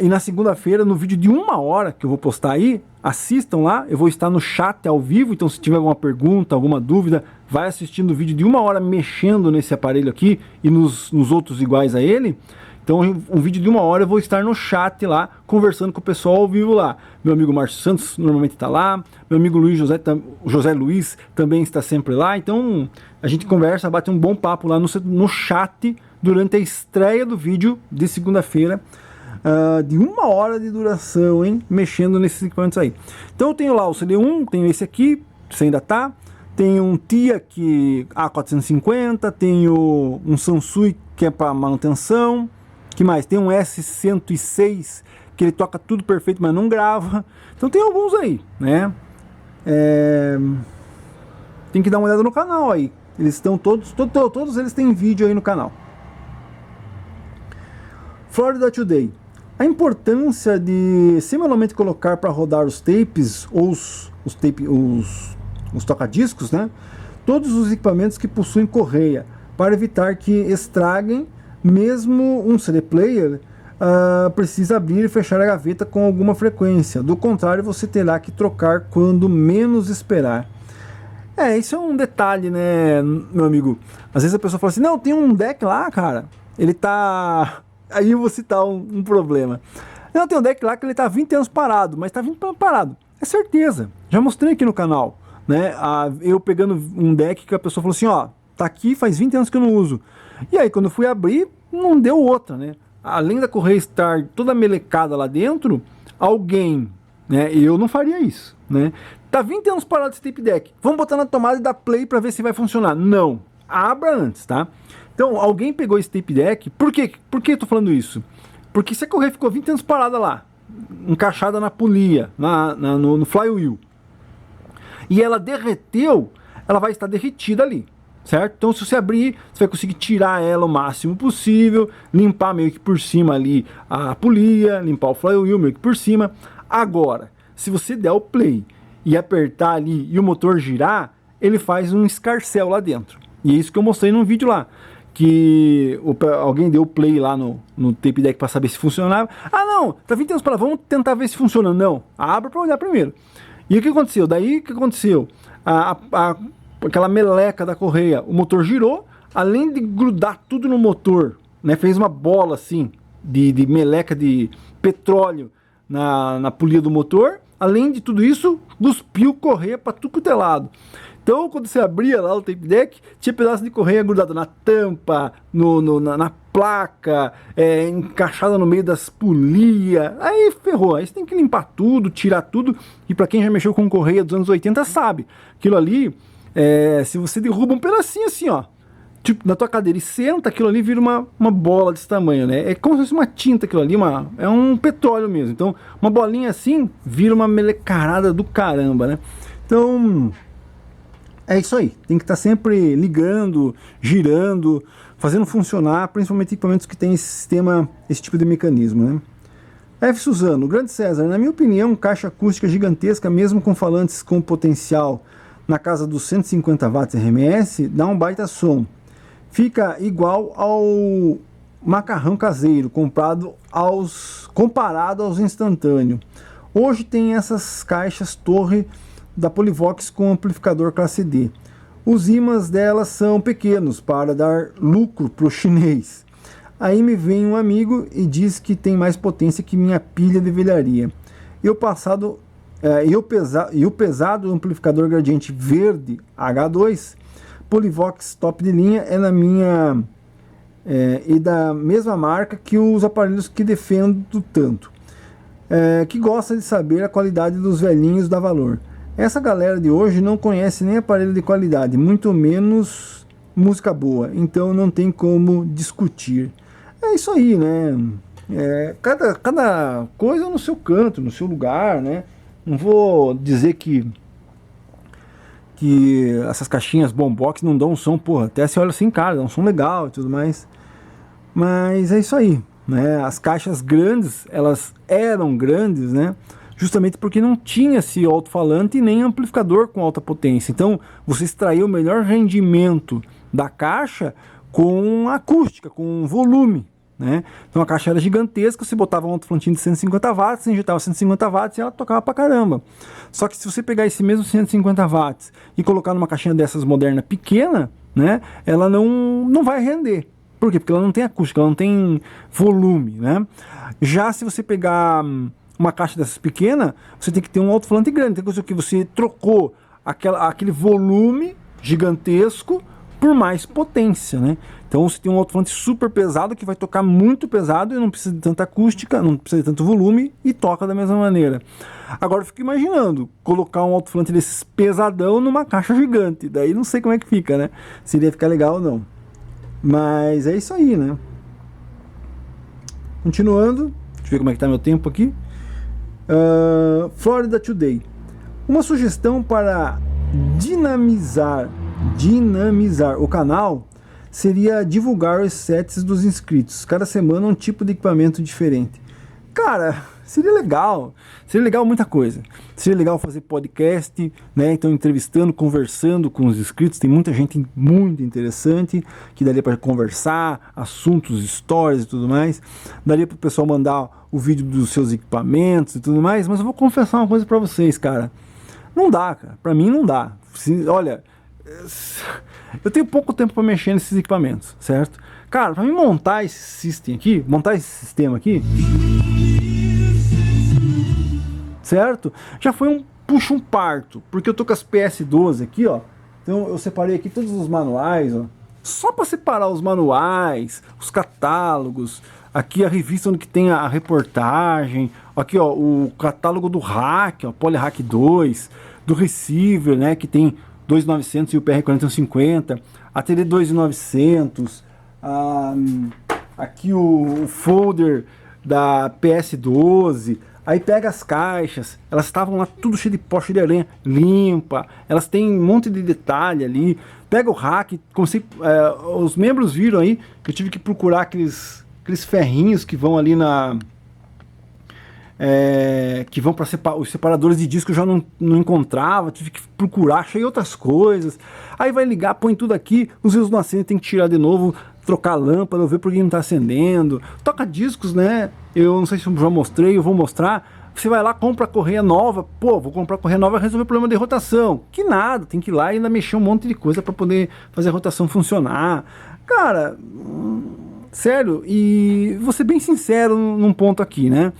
E na segunda-feira, no vídeo de 1 hora que eu vou postar aí, assistam lá. Eu vou estar no chat ao vivo, então se tiver alguma pergunta, alguma dúvida, vai assistindo o vídeo de 1 hora mexendo nesse aparelho aqui e nos outros iguais a ele. Então um vídeo de 1 hora eu vou estar no chat lá, conversando com o pessoal ao vivo lá. Meu amigo Márcio Santos normalmente está lá, meu amigo José Luiz também está sempre lá. Então a gente conversa, bate um bom papo lá no chat durante a estreia do vídeo de segunda-feira, de 1 hora de duração, hein? Mexendo nesses equipamentos aí. Então eu tenho lá o CD1, tenho esse aqui, você ainda tá. Tenho um TIA A450, tenho um Sansui que é para manutenção. Que mais? Tem um S106 que ele toca tudo perfeito, mas não grava. Então tem alguns aí, né? Tem que dar uma olhada no canal aí. Eles estão todos eles têm vídeo aí no canal. Florida Today. A importância de semanalmente colocar para rodar os tapes ou os tocadiscos, né? Todos os equipamentos que possuem correia, para evitar que estraguem. Mesmo um CD player precisa abrir e fechar a gaveta com alguma frequência. Do contrário, você terá que trocar quando menos esperar. Isso é um detalhe, né, meu amigo? Às vezes a pessoa fala assim, não, tem um deck lá, cara, ele tá... Aí eu vou citar um problema. Não, tem um deck lá que ele tá há 20 anos parado, mas tá 20 anos parado. É certeza, já mostrei aqui no canal, né? Eu pegando um deck que a pessoa falou assim, ó, tá aqui, faz 20 anos que eu não uso. E aí quando eu fui abrir, não deu outra, né? além da correia estar toda melecada lá dentro, alguém, né, eu não faria isso, né? Tá 20 anos parado esse tape deck, vamos botar na tomada e dar play para ver se vai funcionar. Não, abra antes, tá? Então, alguém pegou esse tape deck, por quê? Por que eu tô falando isso? Porque se a correia ficou 20 anos parada lá, encaixada na polia, no flywheel, e ela derreteu, ela vai estar derretida ali, certo? Então se você abrir, você vai conseguir tirar ela o máximo possível, limpar meio que por cima ali a polia, limpar o flywheel meio que por cima. Agora, se você der o play e apertar ali e o motor girar, ele faz um escarcéu lá dentro. E é isso que eu mostrei num vídeo lá, que alguém deu play lá no tape deck para saber se funcionava. Ah não, tá 20 anos para lá, vamos tentar ver se funciona. Não, abra para olhar primeiro. E o que aconteceu? Daí o que aconteceu? Aquela meleca da correia, o motor girou, além de grudar tudo no motor, né, fez uma bola assim, de meleca de petróleo na polia do motor. Além de tudo isso, cuspiu correia para tudo quanto é lado. Então, quando você abria lá o tape deck, tinha pedaço de correia grudado na tampa, na placa, encaixada no meio das polias. Aí ferrou, aí você tem que limpar tudo, tirar tudo. E para quem já mexeu com correia dos anos 80 sabe, aquilo ali, se você derruba um pedacinho assim, ó, tipo, na tua cadeira e senta, aquilo ali vira uma bola desse tamanho, né? É como se fosse uma tinta aquilo ali, é um petróleo mesmo. Então, uma bolinha assim vira uma melecarada do caramba, né? Então, é isso aí. Tem que estar sempre ligando, girando, fazendo funcionar, principalmente equipamentos que tem esse tipo de mecanismo, né? F. Suzano, grande César, na minha opinião, caixa acústica gigantesca, mesmo com falantes com potencial na casa dos 150 watts RMS, dá um baita som. Fica igual ao macarrão caseiro, comparado aos instantâneos. Hoje tem essas caixas torre da Polivox com amplificador classe D. Os ímãs delas são pequenos para dar lucro para o chinês. Aí me vem um amigo e diz que tem mais potência que minha pilha de velharia. E o pesado amplificador gradiente verde H2 Polivox top de linha é na minha e da mesma marca que os aparelhos que defendo tanto, que gosta de saber a qualidade dos velhinhos da Valor. Essa galera de hoje não conhece nem aparelho de qualidade, muito menos música boa, então não tem como discutir. É isso aí, né? Cada coisa no seu canto, no seu lugar, né? Não vou dizer que essas caixinhas boombox não dão um som, porra, até se olha assim, cara, dá um som legal e tudo mais. Mas é isso aí, né? As caixas grandes, elas eram grandes, né? Justamente porque não tinha esse alto-falante e nem amplificador com alta potência. Então, você extraiu o melhor rendimento da caixa com acústica, com volume, né? Então a caixa era gigantesca, você botava um alto-falantinho de 150 watts, injetava 150 watts e ela tocava pra caramba. Só que se você pegar esse mesmo 150 watts e colocar numa caixinha dessas moderna pequena, né? Ela não vai render. Por quê? Porque ela não tem acústica, ela não tem volume, né? Já se você pegar uma caixa dessas pequena, você tem que ter um alto-falante grande. Tem coisa que você trocou aquele volume gigantesco por mais potência, né? Então você tem um alto-falante super pesado que vai tocar muito pesado e não precisa de tanta acústica, não precisa de tanto volume e toca da mesma maneira. Agora eu fico imaginando colocar um alto-falante desses pesadão numa caixa gigante, daí não sei como é que fica, né? Se iria ficar legal ou não. Mas é isso aí, né? Continuando, deixa eu ver como é que tá meu tempo aqui. Florida Today. Uma sugestão para dinamizar o canal seria divulgar os sets dos inscritos. Cada semana um tipo de equipamento diferente. Cara, seria legal muita coisa. Seria legal fazer podcast, né? Então entrevistando, conversando com os inscritos. Tem muita gente muito interessante que daria para conversar, assuntos, stories e tudo mais. Daria para o pessoal mandar o vídeo dos seus equipamentos e tudo mais. Mas eu vou confessar uma coisa para vocês, cara. Não dá, cara. Para mim não dá. Olha, eu tenho pouco tempo para mexer nesses equipamentos, certo? Cara, para mim montar esse sistema aqui, certo? Já foi um parto, porque eu tô com as PS12 aqui, ó. Então eu separei aqui todos os manuais, ó. Só para separar os manuais, os catálogos, Aqui a revista onde que tem a reportagem. Aqui, ó, o catálogo do Hack, ó, PolyHack 2, do Receiver, né, que tem 2.900 e o PR4150, a TD 2.900, aqui o folder da PS12. Aí pega as caixas, elas estavam lá tudo cheio de pó, cheio de aranha, limpa, elas têm um monte de detalhe ali. Pega o rack, os membros viram aí que eu tive que procurar aqueles ferrinhos que vão ali que vão para os separadores de disco, eu já não encontrava, tive que procurar, achei outras coisas. Aí vai ligar, põe tudo aqui, os rios não acendem, tem que tirar de novo, trocar a lâmpada, ver por que não está acendendo. Toca discos, né? Eu não sei se eu já mostrei, eu vou mostrar. Você vai lá, compra a correia nova. Pô, vou comprar a correia nova e resolver o problema de rotação. Que nada, tem que ir lá e ainda mexer um monte de coisa para poder fazer a rotação funcionar. Cara, sério, e vou ser bem sincero num ponto aqui, né?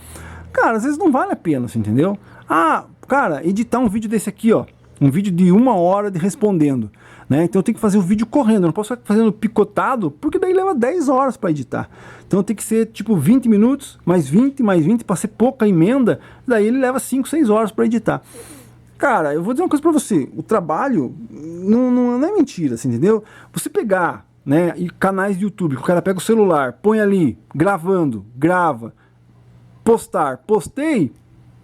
Cara, às vezes não vale a pena, você entendeu? Ah, cara, editar um vídeo desse aqui, ó. Um vídeo de 1 hora de respondendo, né? Então eu tenho que fazer o vídeo correndo, eu não posso ficar fazendo picotado, porque daí leva 10 horas para editar. Então tem que ser tipo 20 minutos, mais 20, para ser pouca emenda, daí ele leva 5, 6 horas para editar. Cara, eu vou dizer uma coisa para você, o trabalho não é mentira, assim, entendeu? Você pegar, né, e canais de YouTube, que o cara pega o celular, põe ali, gravando, grava, postei,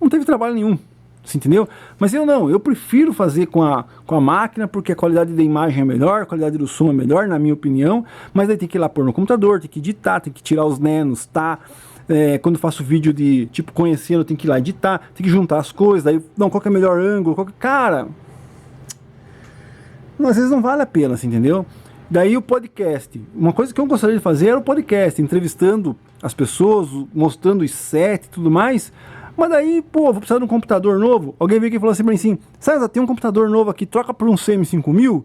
não teve trabalho nenhum. Você entendeu? Mas eu prefiro fazer com a máquina, porque a qualidade da imagem é melhor, a qualidade do som é melhor, na minha opinião, mas aí tem que ir lá pôr no computador, tem que editar, tem que tirar os nenos, tá? Quando faço vídeo de, tipo, conhecendo, tem que ir lá editar, tem que juntar as coisas, daí, não, qual que é o melhor ângulo, cara, às vezes não vale a pena, você entendeu? Daí o podcast, uma coisa que eu gostaria de fazer era o podcast, entrevistando as pessoas, mostrando os sets e tudo mais. Mas daí, pô, vou precisar de um computador novo. Alguém veio aqui e falou assim pra mim assim: César, tem um computador novo aqui, troca por um CM5000?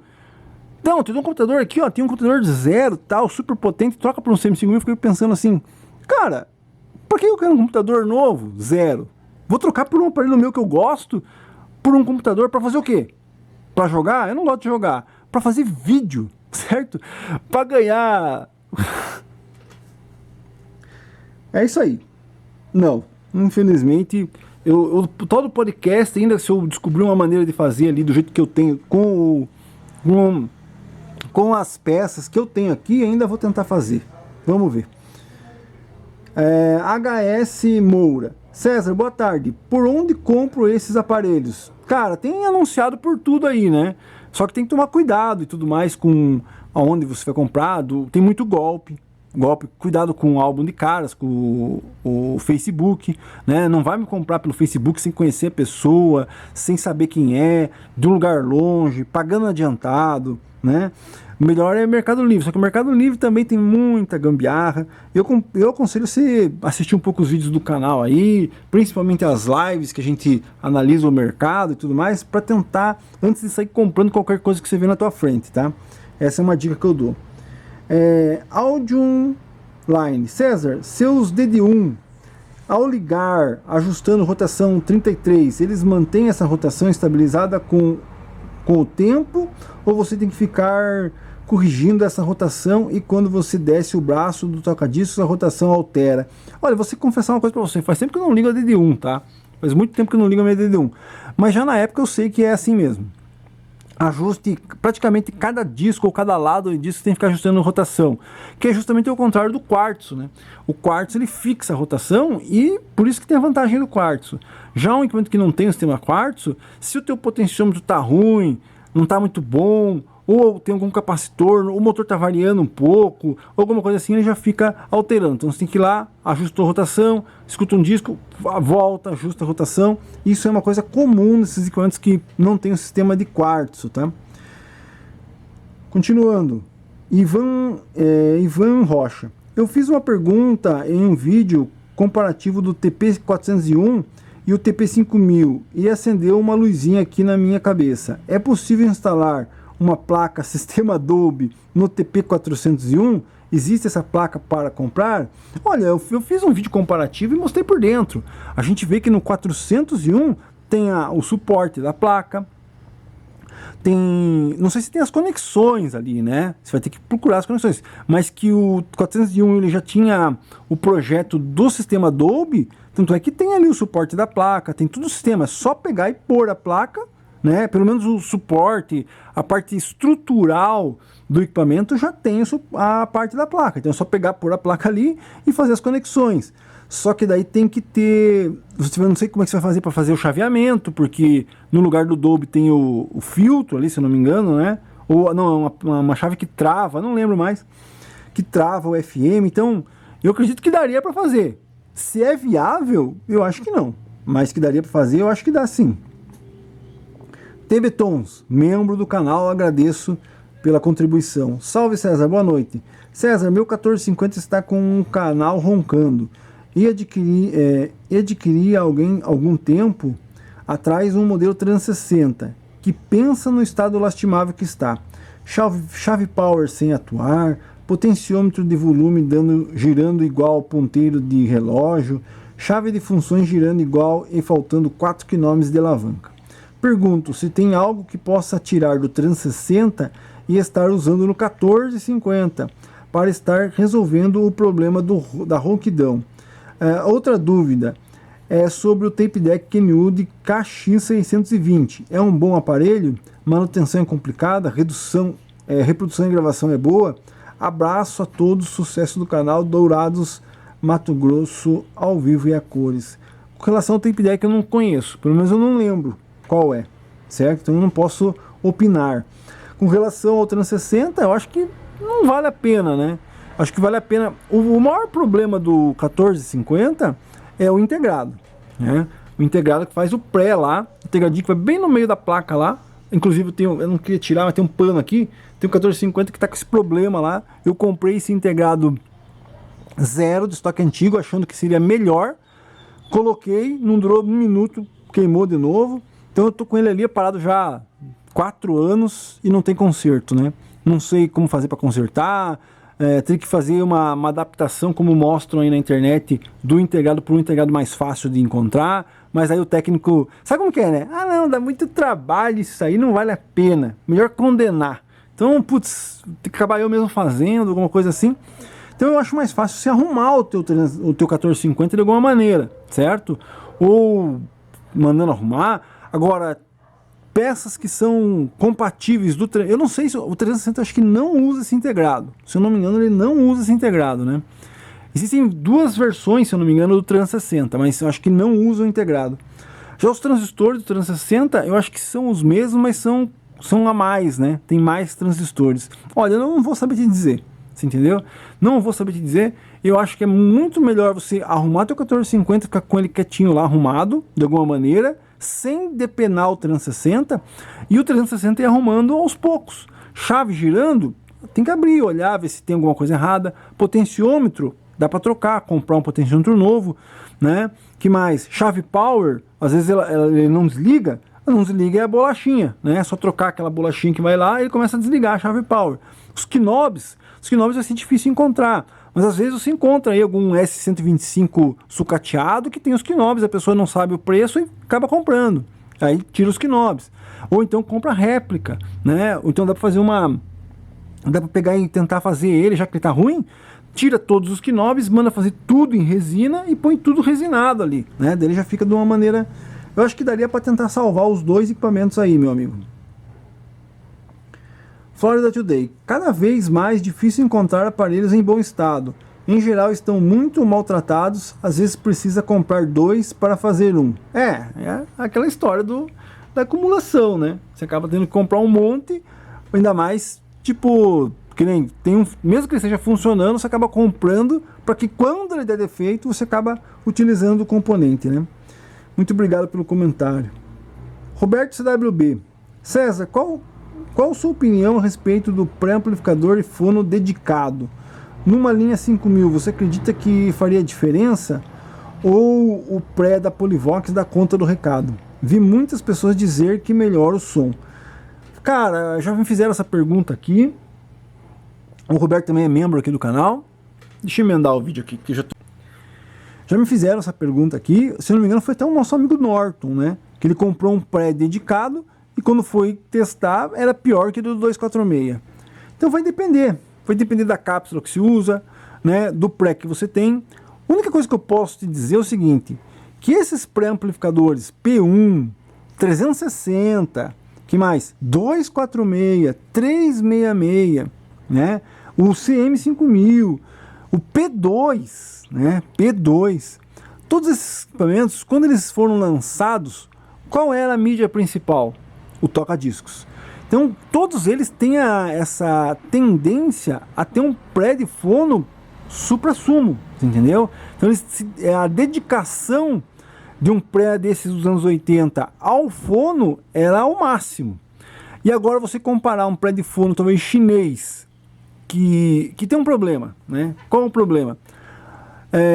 Então, tem um computador aqui, ó, tem um computador de zero, tal, super potente, troca por um CM5000. Fiquei pensando assim, cara, por que eu quero um computador novo, zero? Vou trocar por um aparelho meu que eu gosto, por um computador pra fazer o quê? Pra jogar? Eu não gosto de jogar. Pra fazer vídeo, certo? Pra ganhar... É isso aí. Não. Infelizmente, todo podcast, ainda se eu descobrir uma maneira de fazer ali do jeito que eu tenho, com as peças que eu tenho aqui, ainda vou tentar fazer. Vamos ver. HS Moura. César, boa tarde. Por onde compro esses aparelhos? Cara, tem anunciado por tudo aí, né? Só que tem que tomar cuidado e tudo mais com aonde você vai comprar. Tem muito golpe, cuidado com o álbum de caras, com o Facebook, né? Não vai me comprar pelo Facebook sem conhecer a pessoa, sem saber quem é, de um lugar longe, pagando adiantado, né? O melhor é Mercado Livre, só que o Mercado Livre também tem muita gambiarra. Eu aconselho você assistir um pouco os vídeos do canal aí, principalmente as lives que a gente analisa o mercado e tudo mais, para tentar, antes de sair comprando qualquer coisa que você vê na tua frente, tá? Essa é uma dica que eu dou. Audio Line. César, seus DD1, ao ligar, ajustando rotação 33, eles mantêm essa rotação estabilizada com o tempo, ou você tem que ficar corrigindo essa rotação e quando você desce o braço do toca-discos a rotação altera? Olha, vou confessar uma coisa para você, faz tempo que eu não ligo a DD1, tá? Faz muito tempo que eu não ligo a minha DD1, mas já na época eu sei que é assim mesmo. Ajuste praticamente cada disco ou cada lado do disco tem que ficar ajustando a rotação, que é justamente o contrário do quartzo, né? O quartzo ele fixa a rotação e por isso que tem a vantagem do quartzo. Já um equipamento que não tem o sistema quartzo, se o teu potenciômetro tá ruim, não tá muito bom, ou tem algum capacitor, o motor tá variando um pouco, alguma coisa assim, ele já fica alterando. Então você tem que ir lá, ajusta a rotação, escuta um disco, volta, ajusta a rotação. Isso é uma coisa comum nesses equipamentos que não tem o sistema de quartzo, tá? Continuando, Ivan Rocha. Eu fiz uma pergunta em um vídeo comparativo do TP401 e o TP5000 e acendeu uma luzinha aqui na minha cabeça. É possível instalar uma placa sistema Dolby no TP401? Existe essa placa para comprar? Olha, eu fiz um vídeo comparativo e mostrei por dentro. A gente vê que no 401 tem o suporte da placa, não sei se tem as conexões ali, né? Você vai ter que procurar as conexões, mas que o 401 ele já tinha o projeto do sistema Dolby, tanto é que tem ali o suporte da placa, tem tudo o sistema, é só pegar e pôr a placa, né? Pelo menos o suporte, a parte estrutural do equipamento já tem a parte da placa, então é só pegar, pôr a placa ali e fazer as conexões. Só que daí tem que ter, eu não sei como é que você vai fazer para fazer o chaveamento, porque no lugar do Dolby tem o filtro ali, se eu não me engano, né? Ou não, uma chave que trava, não lembro mais, que trava o FM. Então, eu acredito que daria para fazer. Se é viável, eu acho que não, mas que daria para fazer, eu acho que dá sim. TV Tons, membro do canal, agradeço pela contribuição. Salve César, boa noite. César, meu 1450 está com um canal roncando. E adquiri algum tempo atrás um modelo 360 que pensa no estado lastimável que está. Chave power sem atuar, potenciômetro de volume girando igual ao ponteiro de relógio, chave de funções girando igual e faltando 4 km de alavanca. Pergunto se tem algo que possa tirar do 360 e estar usando no 1450 para estar resolvendo o problema da ronquidão. Outra dúvida é sobre o tape deck Kenwood KX620. É um bom aparelho? Manutenção é complicada? Reprodução e gravação é boa? Abraço a todos, sucesso do canal Dourados Mato Grosso ao vivo e a cores. Com relação ao tape deck eu não conheço, pelo menos eu não lembro qual é, certo? Então eu não posso opinar. Com relação ao 360 eu acho que não vale a pena, né? Acho que vale a pena. O maior problema do 1450 é o integrado, né? O integrado que faz o pré lá, integradinho que vai bem no meio da placa lá. Inclusive eu não queria tirar, mas tem um pano aqui. Tem o 1450 que está com esse problema lá. Eu comprei esse integrado zero de estoque antigo, achando que seria melhor. Coloquei, não durou um minuto, queimou de novo. Então eu tô com ele ali parado já 4 anos e não tem conserto, né? Não sei como fazer para consertar. Tem que fazer uma adaptação, como mostram aí na internet, do integrado para um integrado mais fácil de encontrar, mas aí o técnico, sabe como que é, né? Ah não, dá muito trabalho isso aí, não vale a pena, melhor condenar. Então, putz, tem que acabar eu mesmo fazendo, alguma coisa assim. Então eu acho mais fácil você arrumar o teu 1450 de alguma maneira, certo? Ou mandando arrumar. Agora, peças que são compatíveis do... Eu não sei se o 360 acho que não usa esse integrado. Se eu não me engano, ele não usa esse integrado, né? Existem 2 versões, se eu não me engano, do 360, mas eu acho que não usa o integrado. Já os transistores do 360, eu acho que são os mesmos, mas são a mais, né? Tem mais transistores. Olha, eu não vou saber te dizer, você entendeu? Não vou saber te dizer. Eu acho que é muito melhor você arrumar teu 1450, ficar com ele quietinho lá, arrumado, de alguma maneira, sem depenar o 360, e o 360 ir arrumando aos poucos. Chave girando, tem que abrir, olhar, ver se tem alguma coisa errada. Potenciômetro, dá para trocar, comprar um potenciômetro novo, né? Que mais? Chave power, às vezes ele não desliga, não desliga é a bolachinha, né? É só trocar aquela bolachinha que vai lá e ele começa a desligar a chave power. Os knobs vai ser difícil encontrar, mas às vezes você encontra aí algum S125 sucateado que tem os knobs, a pessoa não sabe o preço e acaba comprando. Aí tira os knobs. Ou então compra réplica, né? Ou então dá para fazer dá para pegar e tentar fazer ele, já que ele tá ruim, tira todos os knobs, manda fazer tudo em resina e põe tudo resinado ali, né? Daí ele já fica de uma maneira... Eu acho que daria para tentar salvar os 2 equipamentos aí, meu amigo. Florida Today. Cada vez mais difícil encontrar aparelhos em bom estado. Em geral estão muito maltratados, às vezes precisa comprar 2 para fazer um. É aquela história da acumulação, né? Você acaba tendo que comprar um monte, ainda mais, tipo, que nem mesmo que ele esteja funcionando, você acaba comprando para que quando ele der defeito, você acaba utilizando o componente, né? Muito obrigado pelo comentário. Roberto CWB. César, qual a sua opinião a respeito do pré-amplificador e fono dedicado? Numa linha 5000, você acredita que faria diferença? Ou o pré da Polivox dá conta do recado? Vi muitas pessoas dizer que melhora o som. Cara, já me fizeram essa pergunta aqui. O Roberto também é membro aqui do canal. Deixa eu emendar o vídeo aqui, que já me fizeram essa pergunta aqui. Se não me engano, foi até o nosso amigo Norton, né? Que ele comprou um pré dedicado e quando foi testar era pior que do 246. Então vai depender da cápsula que se usa, né, do pré que você tem. A única coisa que eu posso te dizer é o seguinte, que esses pré-amplificadores P1, 360, que mais? 246, 366, né? O CM5000, o P2, né? P2. Todos esses equipamentos, quando eles foram lançados, qual era a mídia principal? O toca-discos. Então, todos eles têm essa tendência a ter um pré de fono supra-sumo, entendeu? Então, a dedicação de um pré desses dos anos 80 ao fono era o máximo. E agora você comparar um pré de fono talvez chinês, que tem um problema, né? Qual é o problema?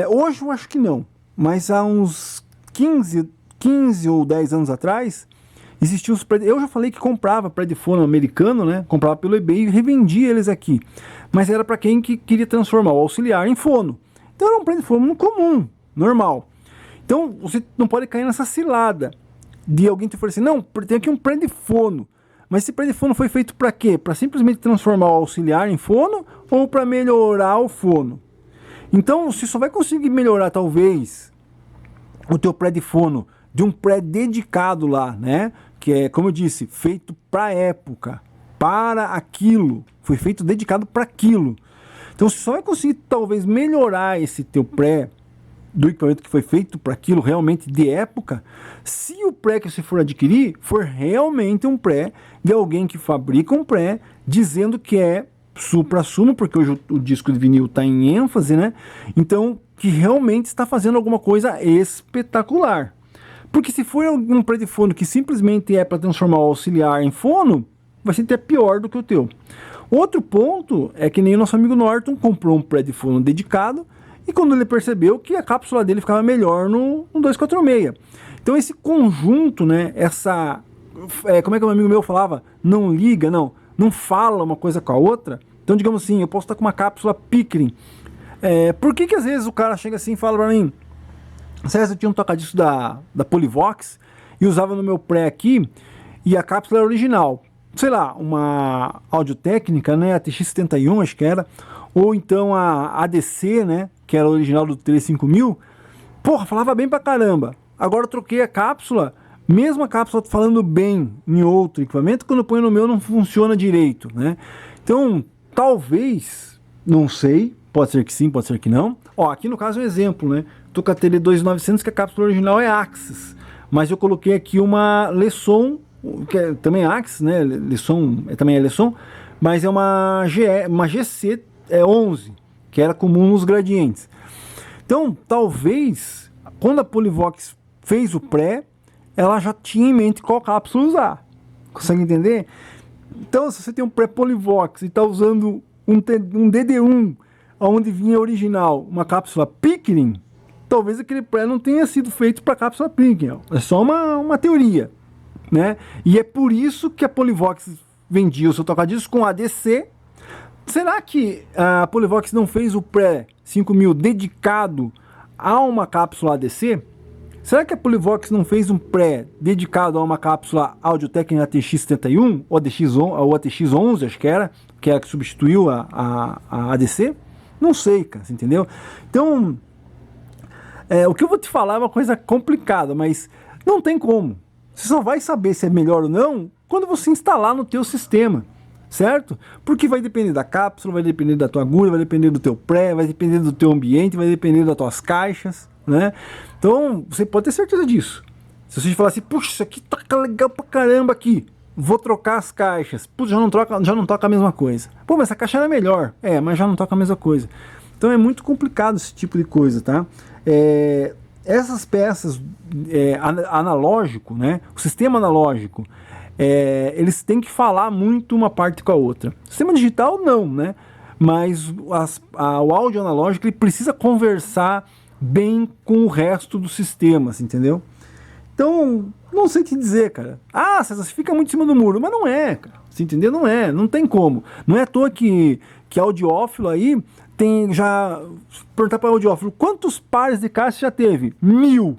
Hoje eu acho que não, mas há uns 15 ou 10 anos atrás, existiam os pré... Eu já falei que comprava pré de fono americano, né? Comprava pelo eBay e revendia eles aqui. Mas era para quem que queria transformar o auxiliar em fono. Então era um pré de fono comum, normal. Então você não pode cair nessa cilada de alguém te oferecer, não, tem aqui um pré de fono. Mas esse pré de fono foi feito para quê? Para simplesmente transformar o auxiliar em fono ou para melhorar o fono? Então você só vai conseguir melhorar talvez o teu pré de fono de um pré dedicado lá, né? Que é, como eu disse, feito para a época, para aquilo, foi feito dedicado para aquilo. Então você só vai conseguir talvez melhorar esse teu pré do equipamento que foi feito para aquilo realmente de época, se o pré que você for adquirir for realmente um pré de alguém que fabrica um pré dizendo que é supra-sumo, porque hoje o disco de vinil está em ênfase, né? Então, que realmente está fazendo alguma coisa espetacular. Porque se for um pré de fono que simplesmente é para transformar o auxiliar em fono, vai ser até pior do que o teu. Outro ponto é que nem o nosso amigo Norton comprou um pré de fono dedicado e quando ele percebeu que a cápsula dele ficava melhor no 246. Então esse conjunto, né, como é que um amigo meu falava? Não liga, não fala uma coisa com a outra. Então digamos assim, eu posso estar com uma cápsula Pickering. Por que às vezes o cara chega assim e fala pra mim, César, eu tinha um toca-disco da Polivox e usava no meu pré aqui e a cápsula era original. Sei lá, uma Audio-Técnica, né, a TX71 acho que era, ou então a ADC, né, que era original do 35000, porra, falava bem pra caramba. Agora eu troquei a cápsula, mesmo a cápsula falando bem em outro equipamento, quando eu ponho no meu não funciona direito, né? Então, talvez, não sei, pode ser que sim, pode ser que não. Ó, aqui no caso é um exemplo, né? Tô com a TD2900, que a cápsula original é Axis, mas eu coloquei aqui uma Lesson, que é também Axis, né? Lesson, também é Lesson, mas é uma GC 11, que era comum nos gradientes. Então, talvez, quando a Polivox fez o pré, ela já tinha em mente qual cápsula usar. Consegue entender? Então, se você tem um pré Polivox e está usando um DD1, onde vinha original uma cápsula Pickering, talvez aquele pré não tenha sido feito para cápsula Pickering. É só uma teoria, né? E é por isso que a Polivox vendia o seu toca-discos com ADC. Será que a Polivox não fez o pré 5000 dedicado a uma cápsula ADC? Será que a Polivox não fez um pré dedicado a uma cápsula Audio-Técnica ATX71 ou ATX11, acho que era que substituiu a ADC? Não sei, cara, você entendeu? Então, o que eu vou te falar é uma coisa complicada, mas não tem como. Você só vai saber se é melhor ou não quando você instalar no teu sistema, certo? Porque vai depender da cápsula, vai depender da tua agulha, vai depender do teu pré, vai depender do teu ambiente, vai depender das tuas caixas, né? Então, você pode ter certeza disso. Se você falar assim, puxa, isso aqui toca legal pra caramba aqui, vou trocar as caixas, puxa, já não toca a mesma coisa. Pô, mas essa caixa era melhor. Mas já não toca a mesma coisa. Então é muito complicado esse tipo de coisa, tá? Essas peças analógico, né? O sistema analógico, eles têm que falar muito uma parte com a outra. O sistema digital não, né? Mas o áudio analógico ele precisa conversar bem com o resto do sistema, assim, entendeu? Então, não sei te dizer, cara. César, você fica muito em cima do muro. Mas não é, cara. Você entendeu? Não tem como. Não é à toa que audiófilo aí tem já... Perguntar para o audiófilo, quantos pares de caixa já teve? 1000.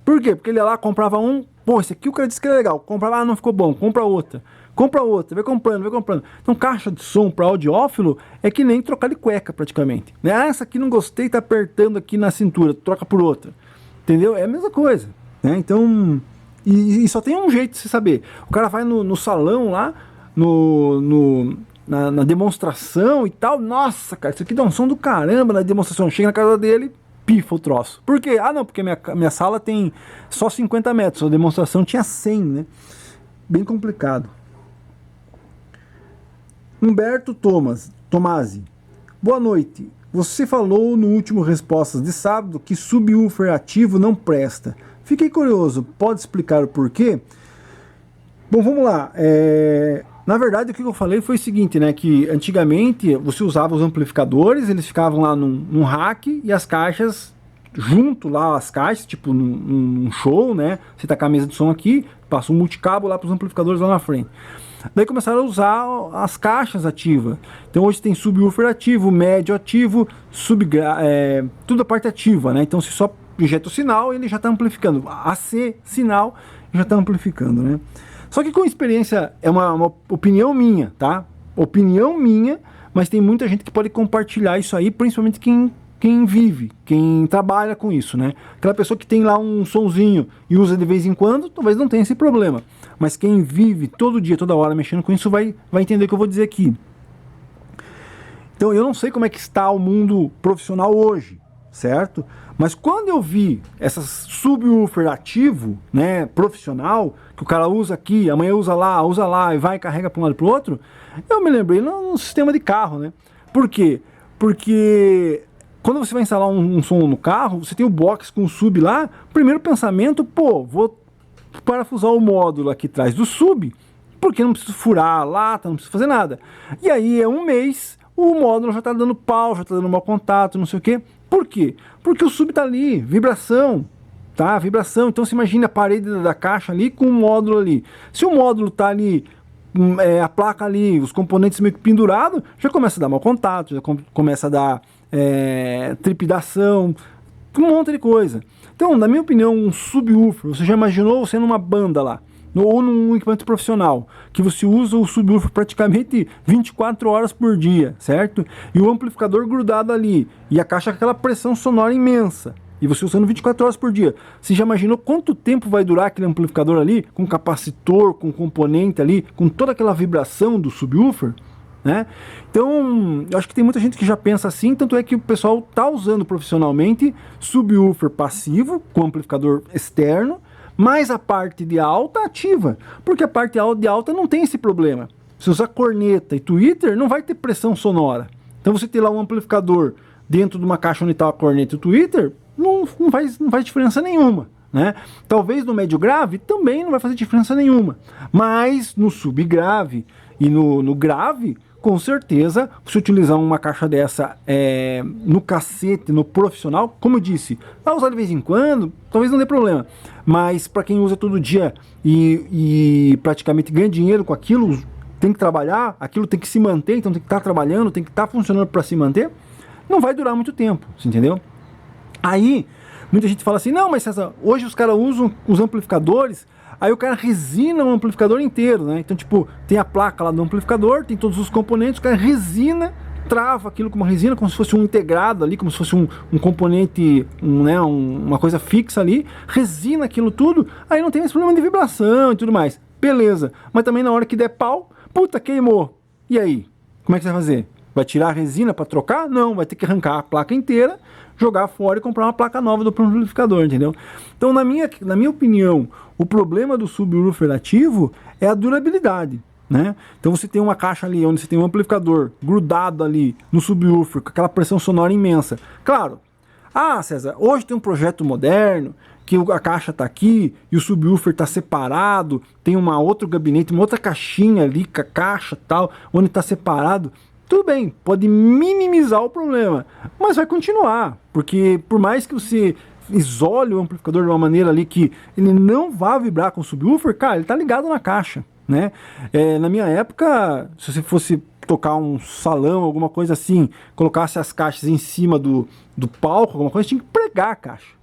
Por quê? Porque ele ia lá, comprava um, Pô, esse aqui o cara disse que é legal, compra lá, não ficou bom, compra outra. Compra outra, vai comprando, vai comprando. Então, caixa de som para audiófilo é que nem trocar de cueca, praticamente. Né? Ah, essa aqui não gostei, tá apertando aqui na cintura, troca por outra. Entendeu? É a mesma coisa. Né? Então, e só tem um jeito de se saber. O cara vai no salão lá, na demonstração e tal. Nossa, cara, isso aqui dá um som do caramba na demonstração. Chega na casa dele, pifa o troço. Por quê? Ah, não, porque minha sala tem só 50 metros, a demonstração tinha 100, né? Bem complicado. Humberto Tomasi. Boa noite. Você falou no último Respostas de sábado que subwoofer ativo não presta. Fiquei curioso, pode explicar o porquê? Bom, vamos lá. Na verdade, o que eu falei foi o seguinte, né? Que antigamente você usava os amplificadores, eles ficavam lá num rack e as caixas, junto lá as caixas, tipo num show, né? Você tá com a mesa de som aqui, passa um multicabo lá para os amplificadores lá na frente. Daí começaram a usar as caixas ativas. Então hoje tem subwoofer ativo, médio ativo, tudo a parte ativa, né? Então se só injeta o sinal, ele já está amplificando. AC, sinal, já está amplificando, né? Só que com experiência, é uma opinião minha, tá? Opinião minha, mas tem muita gente que pode compartilhar isso aí, principalmente quem vive, quem trabalha com isso, né? Aquela pessoa que tem lá um sonzinho e usa de vez em quando, talvez não tenha esse problema. Mas quem vive todo dia, toda hora mexendo com isso, vai entender o que eu vou dizer aqui. Então eu não sei como é que está o mundo profissional hoje, certo? Mas quando eu vi essas subwoofer ativo, né, profissional, que o cara usa aqui, amanhã usa lá e vai e carrega para um lado e para o outro, eu me lembrei no sistema de carro, né? Por quê? Porque quando você vai instalar um som no carro, você tem o box com o sub lá, primeiro pensamento, pô, vou parafusar o módulo aqui atrás do sub, porque não preciso furar a lata, não preciso fazer nada. E aí é um mês, o módulo já está dando pau, já está dando mau contato, não sei o quê. Por quê? Porque o sub está ali, vibração, tá? Vibração. Então você imagina a parede da caixa ali com o módulo ali. Se o módulo está ali, a placa ali, os componentes meio que pendurados, já começa a dar mau contato, já começa a dar trepidação, um monte de coisa. Então, na minha opinião, um subwoofer, você já imaginou você numa banda lá, ou num equipamento profissional, que você usa o subwoofer praticamente 24 horas por dia, certo? E o amplificador grudado ali, e a caixa com aquela pressão sonora imensa, e você usando 24 horas por dia. Você já imaginou quanto tempo vai durar aquele amplificador ali, com capacitor, com componente ali, com toda aquela vibração do subwoofer? Né? Então, eu acho que tem muita gente que já pensa assim, tanto é que o pessoal está usando profissionalmente subwoofer passivo, com amplificador externo, mas a parte de alta ativa, porque a parte de alta não tem esse problema. Se usar corneta e tweeter, não vai ter pressão sonora. Então você ter lá um amplificador dentro de uma caixa onde está a corneta e o tweeter, não faz diferença nenhuma. Né? Talvez no médio grave também não vai fazer diferença nenhuma, mas no subgrave e no grave, com certeza, se utilizar uma caixa dessa no cacete, no profissional, como eu disse, vai usar de vez em quando, talvez não dê problema. Mas para quem usa todo dia e praticamente ganha dinheiro com aquilo, tem que trabalhar, aquilo tem que se manter, então tem que estar trabalhando, tem que estar funcionando para se manter, não vai durar muito tempo, entendeu? Aí, muita gente fala assim, não, mas César, hoje os caras usam os amplificadores, aí o cara resina o amplificador inteiro, né? Então, tipo, tem a placa lá do amplificador, tem todos os componentes, o cara resina, trava aquilo com uma resina, como se fosse um integrado ali, como se fosse um componente, uma coisa fixa ali, resina aquilo tudo, aí não tem mais problema de vibração e tudo mais. Beleza, mas também na hora que der pau, puta, queimou. E aí? Como é que você vai fazer? Vai tirar a resina para trocar? Não, vai ter que arrancar a placa inteira, jogar fora e comprar uma placa nova do amplificador, entendeu? Então, na minha opinião, o problema do subwoofer ativo é a durabilidade, né? Então você tem uma caixa ali, onde você tem um amplificador grudado ali no subwoofer, com aquela pressão sonora imensa. Claro, César, hoje tem um projeto moderno, que a caixa está aqui e o subwoofer está separado, tem outro gabinete, uma outra caixinha ali com a caixa e tal, onde está separado. Tudo bem, pode minimizar o problema, mas vai continuar, porque por mais que você isole o amplificador de uma maneira ali que ele não vá vibrar com o subwoofer, cara, ele está ligado na caixa, né? Na minha época, se você fosse tocar um salão, alguma coisa assim, colocasse as caixas em cima do palco, alguma coisa, tinha que pregar a caixa,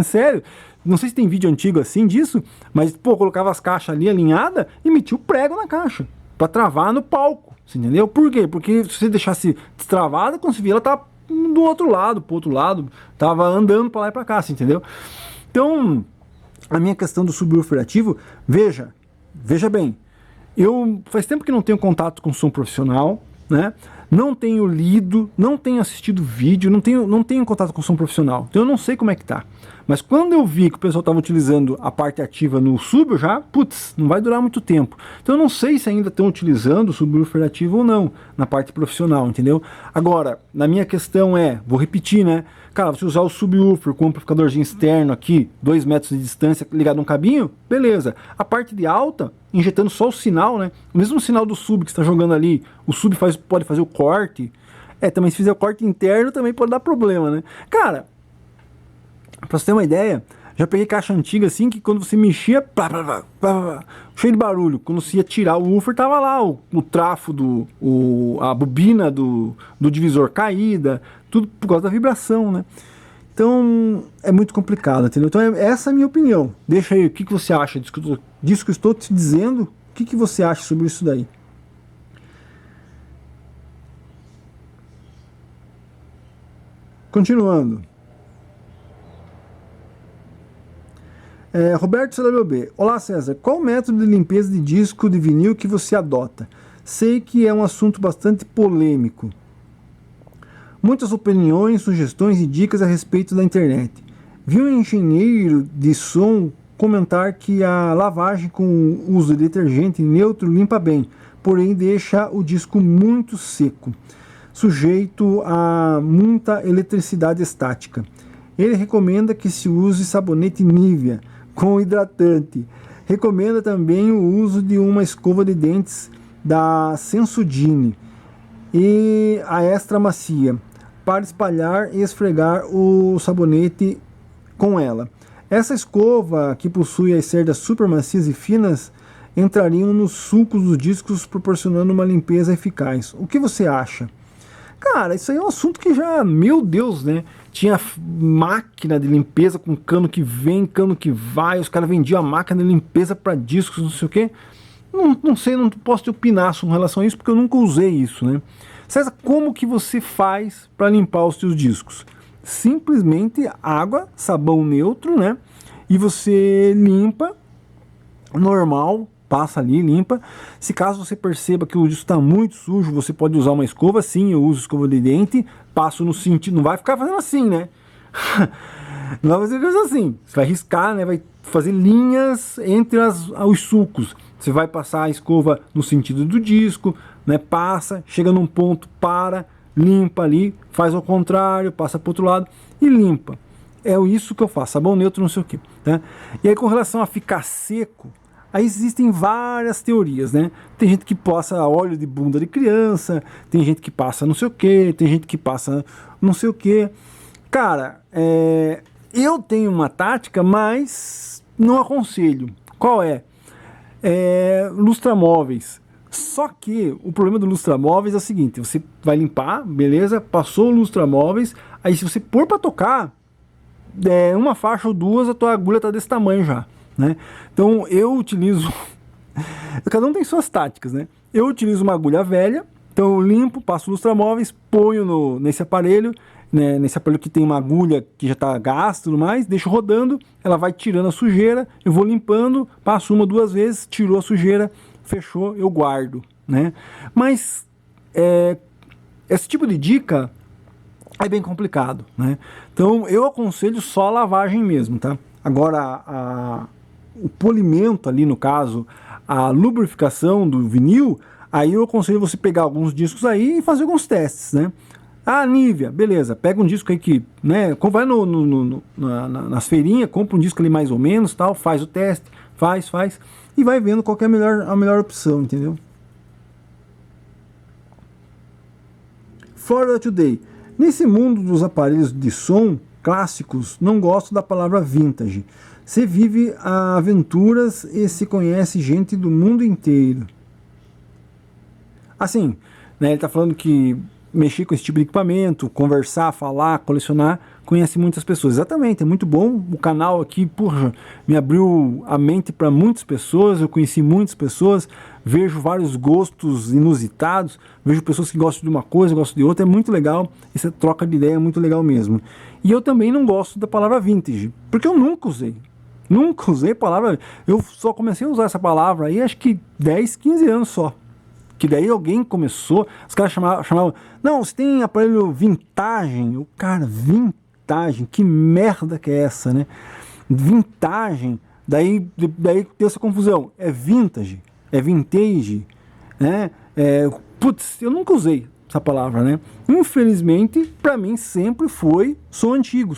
Sério, não sei se tem vídeo antigo assim disso, mas, pô, colocava as caixas ali alinhadas e metia o prego na caixa, pra travar no palco, você entendeu? Por quê? Porque se você deixasse destravada, quando você via, ela tava do outro lado, pro outro lado, tava andando pra lá e pra cá, você entendeu? Então, a minha questão do subwoofer ativo, veja bem, eu faz tempo que não tenho contato com som profissional, né? Não tenho lido, não tenho assistido vídeo, não tenho contato com som profissional. Então eu não sei como é que tá. Mas quando eu vi que o pessoal estava utilizando a parte ativa no sub, eu já, putz, não vai durar muito tempo. Então eu não sei se ainda estão utilizando o subwoofer ativo ou não, na parte profissional, entendeu? Agora, na minha questão vou repetir, né? Cara, você usar o subwoofer com um amplificadorzinho externo aqui, 2 metros de distância, ligado num cabinho, beleza. A parte de alta, injetando só o sinal, né? O mesmo sinal do sub que está jogando ali, o sub pode fazer o corte. Também se fizer o corte interno também pode dar problema, né? Cara, pra você ter uma ideia, já peguei caixa antiga assim, que quando você mexia, cheio de barulho. Quando você ia tirar o woofer, tava lá o trafo, a bobina do divisor caída, tudo por causa da vibração, né? Então, é muito complicado, entendeu? Então, essa é a minha opinião. Deixa aí, o que você acha disso que eu estou te dizendo? O que você acha sobre isso daí? Continuando. Roberto CWB. Olá, César. Qual o método de limpeza de disco de vinil que você adota? Sei que é um assunto bastante polêmico. Muitas opiniões, sugestões e dicas a respeito da internet. Vi um engenheiro de som comentar que a lavagem com o uso de detergente neutro limpa bem, porém deixa o disco muito seco, sujeito a muita eletricidade estática. Ele recomenda que se use sabonete Nivea com hidratante. Recomenda também o uso de uma escova de dentes da Sensodyne e a extra macia para espalhar e esfregar o sabonete com ela. Essa escova, que possui as cerdas super macias e finas, entrariam nos sulcos dos discos, proporcionando uma limpeza eficaz. O que você acha? Cara, isso aí é um assunto que já, meu Deus, né? Tinha máquina de limpeza com cano que vem, cano que vai, os caras vendiam a máquina de limpeza para discos, não sei o quê. Não sei, não posso te opinar com relação a isso, porque eu nunca usei isso, né? César, como que você faz para limpar os seus discos? Simplesmente água, sabão neutro, né? E você limpa, normal, passa ali, limpa. Se caso você perceba que o disco está muito sujo, você pode usar uma escova. Sim, eu uso escova de dente, passo no sentido, não vai ficar fazendo assim, né? Não vai fazer coisa assim. Você vai riscar, né? Vai fazer linhas entre os sulcos. Você vai passar a escova no sentido do disco, né? Passa, chega num ponto, para, limpa ali, faz ao contrário, passa para o outro lado e limpa. É isso que eu faço, sabão neutro, não sei o que, né? E aí com relação a ficar seco, aí existem várias teorias, né? Tem gente que passa óleo de bunda de criança, tem gente que passa não sei o que, tem gente que passa não sei o que. Cara, eu tenho uma tática, mas não aconselho. Qual é? Lustramóveis. Só que o problema do lustramóveis é o seguinte: você vai limpar, beleza? Passou o lustramóveis, aí se você pôr para tocar, uma faixa ou duas, a tua agulha tá desse tamanho já, né? Então eu utilizo cada um tem suas táticas, né? Eu utilizo uma agulha velha, então eu limpo, passo o lustramóveis, ponho nesse aparelho, né? Nesse aparelho que tem uma agulha que já está gasta e tudo mais, deixo rodando, ela vai tirando a sujeira, eu vou limpando, passo uma, duas vezes, tirou a sujeira, fechou, eu guardo, né? Mas esse tipo de dica é bem complicado, né? Então eu aconselho só a lavagem mesmo, tá? Agora o polimento ali, no caso, a lubrificação do vinil, aí eu aconselho você pegar alguns discos aí e fazer alguns testes, né? Nivea, beleza, pega um disco aí que, né, vai nas feirinhas, compra um disco ali mais ou menos, tal, faz o teste, faz, e vai vendo qual que é a melhor opção, entendeu? Florida Today. Nesse mundo dos aparelhos de som clássicos, não gosto da palavra vintage. Você vive aventuras e se conhece gente do mundo inteiro. Assim, né, ele está falando que mexer com esse tipo de equipamento, conversar, falar, colecionar, conhece muitas pessoas. Exatamente, é muito bom. O canal aqui, porra, me abriu a mente para muitas pessoas, eu conheci muitas pessoas, vejo vários gostos inusitados, vejo pessoas que gostam de uma coisa, gostam de outra, é muito legal, essa troca de ideia é muito legal mesmo. E eu também não gosto da palavra vintage, porque eu nunca usei. Nunca usei a palavra, eu só comecei a usar essa palavra aí acho que 10, 15 anos só. Que daí alguém começou, os caras chamavam, não, você tem aparelho vintage? O cara, vintage, que merda que é essa, né? Vintage, daí deu essa confusão, é vintage, é vintage, né? Putz, eu nunca usei essa palavra, né? Infelizmente, pra mim sempre foi sou antigo,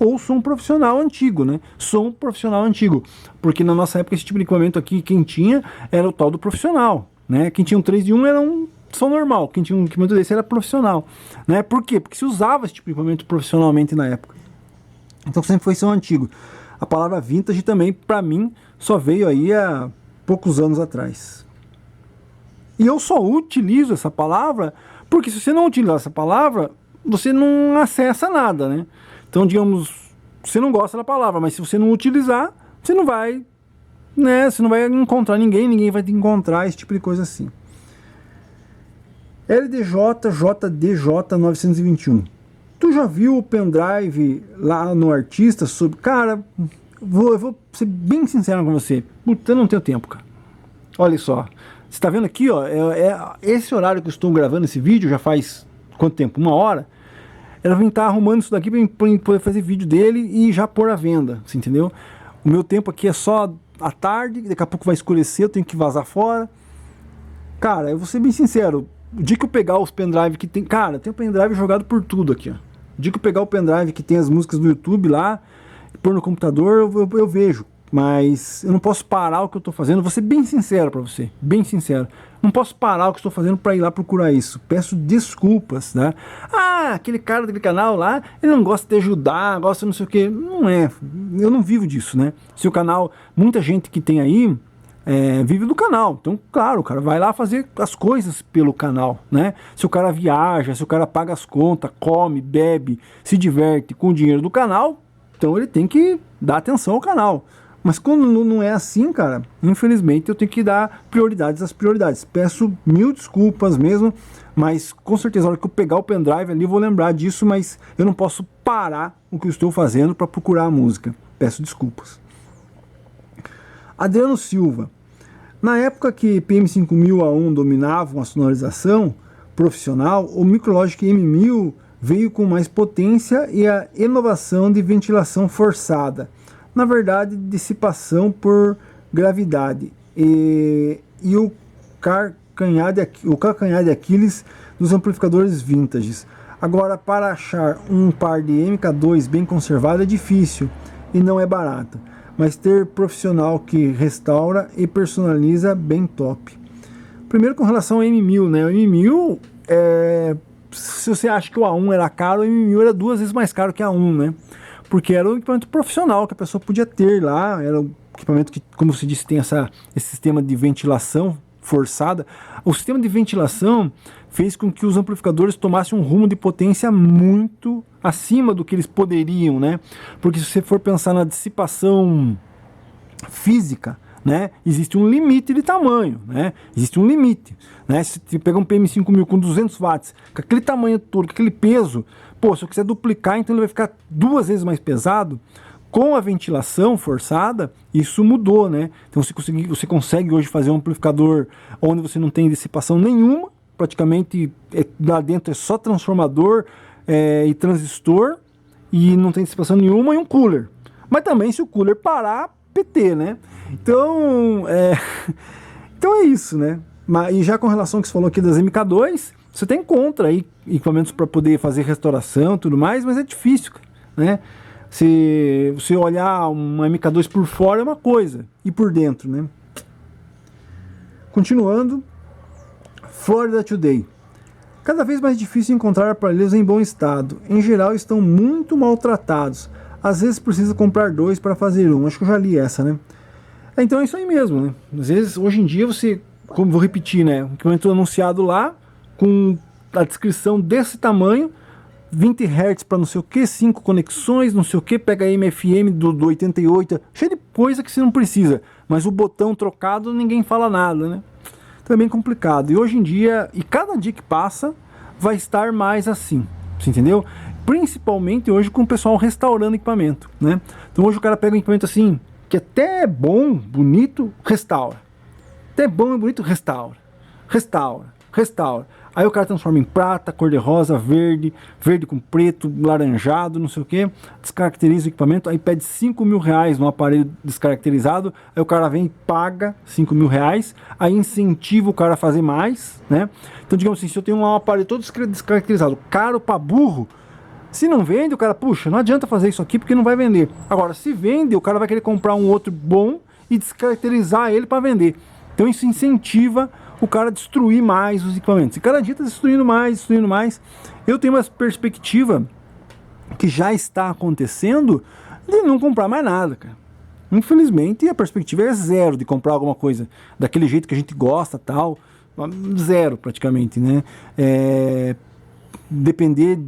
ou sou um profissional antigo, né? Sou um profissional antigo, porque na nossa época esse tipo de equipamento aqui, quem tinha era o tal do profissional, né? Quem tinha um 3 de 1 era um som normal, quem tinha um equipamento desse era profissional, né? Por quê? Porque se usava esse tipo de equipamento profissionalmente na época. Então sempre foi som antigo. A palavra vintage também, pra mim, só veio aí há poucos anos atrás. E eu só utilizo essa palavra porque se você não utilizar essa palavra, você não acessa nada, né? Então, digamos, você não gosta da palavra, mas se você não utilizar, você não vai, né? Você não vai encontrar ninguém vai te encontrar, esse tipo de coisa assim. LDJ JDJ 921. Tu já viu o pendrive lá no Artista sobre... Cara, eu vou ser bem sincero com você. Puta, eu não tenho tempo, cara. Olha só. Você está vendo aqui, ó, esse horário que eu estou gravando esse vídeo, já faz quanto tempo? 1 hora? Ela vem estar arrumando isso daqui para poder fazer vídeo dele e já pôr à venda, você entendeu? O meu tempo aqui é só à tarde, daqui a pouco vai escurecer, eu tenho que vazar fora. Cara, eu vou ser bem sincero, o dia que eu pegar os pendrive que tem... Cara, tem o pendrive jogado por tudo aqui, ó. O dia que eu pegar o pendrive que tem as músicas do YouTube lá, pôr no computador, eu vejo. Mas eu não posso parar o que eu estou fazendo, vou ser bem sincero para você, bem sincero. Não posso parar o que estou fazendo para ir lá procurar isso. Peço desculpas, né? Ah, aquele cara daquele canal lá, ele não gosta de ajudar, gosta não sei o que. Não é, eu não vivo disso, né? Se o canal, muita gente que tem aí, vive do canal. Então, claro, o cara vai lá fazer as coisas pelo canal, né? Se o cara viaja, se o cara paga as contas, come, bebe, se diverte com o dinheiro do canal, então ele tem que dar atenção ao canal. Mas quando não é assim, cara, infelizmente eu tenho que dar prioridades às prioridades. Peço mil desculpas mesmo, mas com certeza na hora que eu pegar o pendrive ali eu vou lembrar disso, mas eu não posso parar o que eu estou fazendo para procurar a música. Peço desculpas. Adriano Silva. Na época que PM5000A1 dominavam a sonorização profissional, o Micrologic M1000 veio com mais potência e a inovação de ventilação forçada. Na verdade, dissipação por gravidade e o calcanhar de Aquiles dos amplificadores vintages. Agora, para achar um par de MK2 bem conservado é difícil e não é barato, mas ter profissional que restaura e personaliza bem top. Primeiro com relação ao M1000, né? O M1000, se você acha que o A1 era caro, o M1000 era 2 vezes mais caro que a A1, né? Porque era um equipamento profissional que a pessoa podia ter lá, era um equipamento que, como você disse, tem esse sistema de ventilação forçada. O sistema de ventilação fez com que os amplificadores tomassem um rumo de potência muito acima do que eles poderiam, né? Porque se você for pensar na dissipação física, né, existe um limite de tamanho, né? Existe um limite, né? Se você pegar um PM5000 com 200 watts, com aquele tamanho todo, com aquele peso, pô, se eu quiser duplicar, então ele vai ficar 2 vezes mais pesado. Com a ventilação forçada, isso mudou, né? Então você consegue hoje fazer um amplificador onde você não tem dissipação nenhuma, praticamente lá dentro é só transformador e transistor, e não tem dissipação nenhuma, e um cooler. Mas também se o cooler parar, PT, né? Então é isso, né? E já com relação ao que você falou aqui das MK2, você tem contra aí equipamentos para poder fazer restauração e tudo mais, mas é difícil, né? Se você olhar uma MK2 por fora é uma coisa, e por dentro, né? Continuando, Florida Today. Cada vez mais difícil encontrar aparelhos em bom estado. Em geral estão muito maltratados. Às vezes precisa comprar 2 para fazer um. Acho que eu já li essa, né? Então é isso aí mesmo, né? Às vezes, hoje em dia, você, como vou repetir, né? O equipamento anunciado lá, com a descrição desse tamanho, 20 Hz para não sei o que, 5 conexões, não sei o que, pega MFM do 88, cheio de coisa que você não precisa, mas o botão trocado ninguém fala nada, né? Então é bem complicado. E hoje em dia, e cada dia que passa, vai estar mais assim, você entendeu? Principalmente hoje com o pessoal restaurando equipamento, né? Então hoje o cara pega um equipamento assim, que até é bom, bonito, restaura. Até bom e bonito, restaura. Restaura, restaura. Aí o cara transforma em prata, cor-de-rosa, verde, verde com preto, laranjado, não sei o que, descaracteriza o equipamento, aí pede 5 mil reais no aparelho descaracterizado, aí o cara vem e paga 5 mil reais, aí incentiva o cara a fazer mais, né? Então, digamos assim, se eu tenho um aparelho todo descaracterizado, caro pra burro, se não vende, o cara, puxa, não adianta fazer isso aqui porque não vai vender. Agora, se vende, o cara vai querer comprar um outro bom e descaracterizar ele para vender. Então isso incentiva o cara a destruir mais os equipamentos. E cada dia está destruindo mais, destruindo mais. Eu tenho uma perspectiva que já está acontecendo de não comprar mais nada, cara. Infelizmente a perspectiva é zero de comprar alguma coisa daquele jeito que a gente gosta, tal. Zero praticamente, né? Depender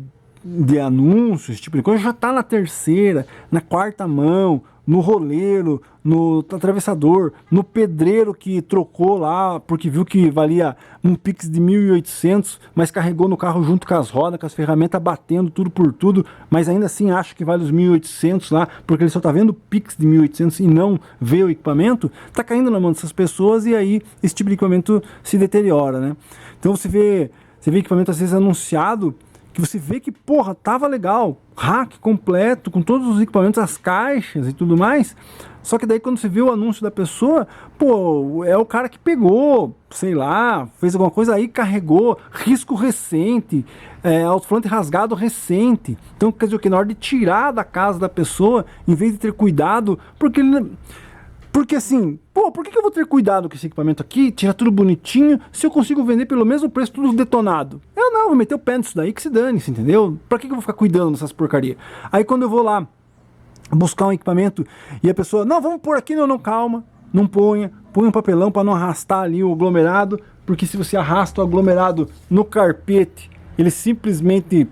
de anúncios, esse tipo de coisa, já está na terceira, na quarta mão, no roleiro, no atravessador, no pedreiro que trocou lá porque viu que valia um Pix de 1.800, mas carregou no carro junto com as rodas, com as ferramentas, batendo tudo por tudo, mas ainda assim acha que vale os 1.800 lá, porque ele só está vendo o Pix de 1.800 e não vê o equipamento, está caindo na mão dessas pessoas e aí esse tipo de equipamento se deteriora, né? Então você vê equipamento às vezes anunciado, que você vê que, porra, tava legal, rack completo, com todos os equipamentos, as caixas e tudo mais, só que daí quando você vê o anúncio da pessoa, pô, é o cara que pegou, sei lá, fez alguma coisa aí, carregou, risco recente, alto-falante rasgado recente, então quer dizer o que, na hora de tirar da casa da pessoa, em vez de ter cuidado, porque assim, pô, por que eu vou ter cuidado com esse equipamento aqui, tirar tudo bonitinho, se eu consigo vender pelo mesmo preço, tudo detonado? Eu não, vou meter o pé nisso daí que se dane, entendeu? Pra que eu vou ficar cuidando dessas porcarias? Aí quando eu vou lá buscar um equipamento e a pessoa, não, vamos pôr aqui, não, calma, não põe um papelão para não arrastar ali o aglomerado, porque se você arrasta o aglomerado no carpete, ele simplesmente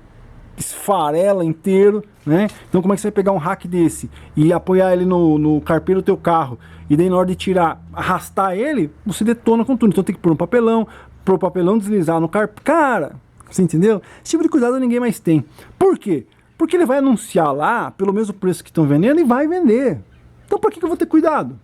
esfarela inteiro, né? Então como é que você vai pegar um rack desse e apoiar ele no carpeiro do teu carro e daí na hora de tirar, arrastar ele, você detona com tudo. Então tem que pôr um papelão, para o papelão deslizar no carpeiro. Cara, você entendeu? Esse tipo de cuidado ninguém mais tem. Por quê? Porque ele vai anunciar lá pelo mesmo preço que estão vendendo e vai vender. Então por que eu vou ter cuidado?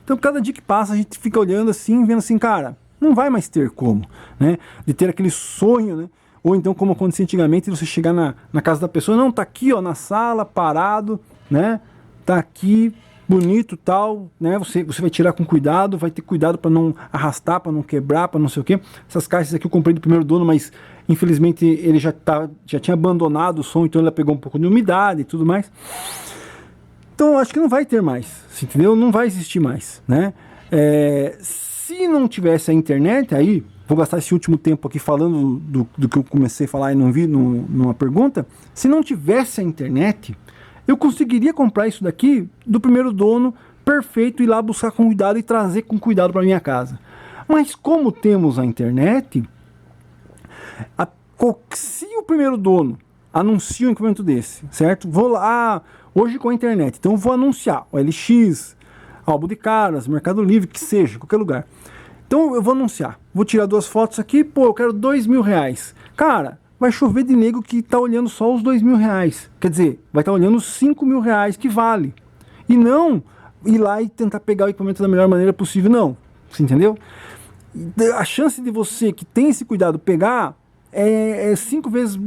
Então cada dia que passa a gente fica olhando assim, vendo assim, cara, não vai mais ter como, né? De ter aquele sonho, né? Ou então, como acontecia antigamente, você chegar na casa da pessoa, não, tá aqui, ó, na sala, parado, né? Tá aqui, bonito, tal, né? Você vai tirar com cuidado, vai ter cuidado para não arrastar, para não quebrar, para não sei o quê. Essas caixas aqui eu comprei do primeiro dono, mas infelizmente ele já tinha abandonado o som, então ele pegou um pouco de umidade e tudo mais. Então, acho que não vai ter mais, entendeu? Não vai existir mais, né? Se não tivesse a internet, aí vou gastar esse último tempo aqui falando do que eu comecei a falar e não vi numa pergunta. Se não tivesse a internet, eu conseguiria comprar isso daqui do primeiro dono, perfeito, ir lá buscar com cuidado e trazer com cuidado para minha casa. Mas como temos a internet, se o primeiro dono anuncia um equipamento desse, certo? Vou lá, hoje com a internet, então eu vou anunciar o LX, Álbum de Caras, Mercado Livre, que seja, qualquer lugar. Então eu vou anunciar, vou tirar 2 fotos aqui, pô, eu quero 2 mil reais. Cara, vai chover de nego que tá olhando só os 2 mil reais. Quer dizer, vai estar olhando os 5 mil reais que vale. E não ir lá e tentar pegar o equipamento da melhor maneira possível, não. Você entendeu? A chance de você que tem esse cuidado pegar é 5 vezes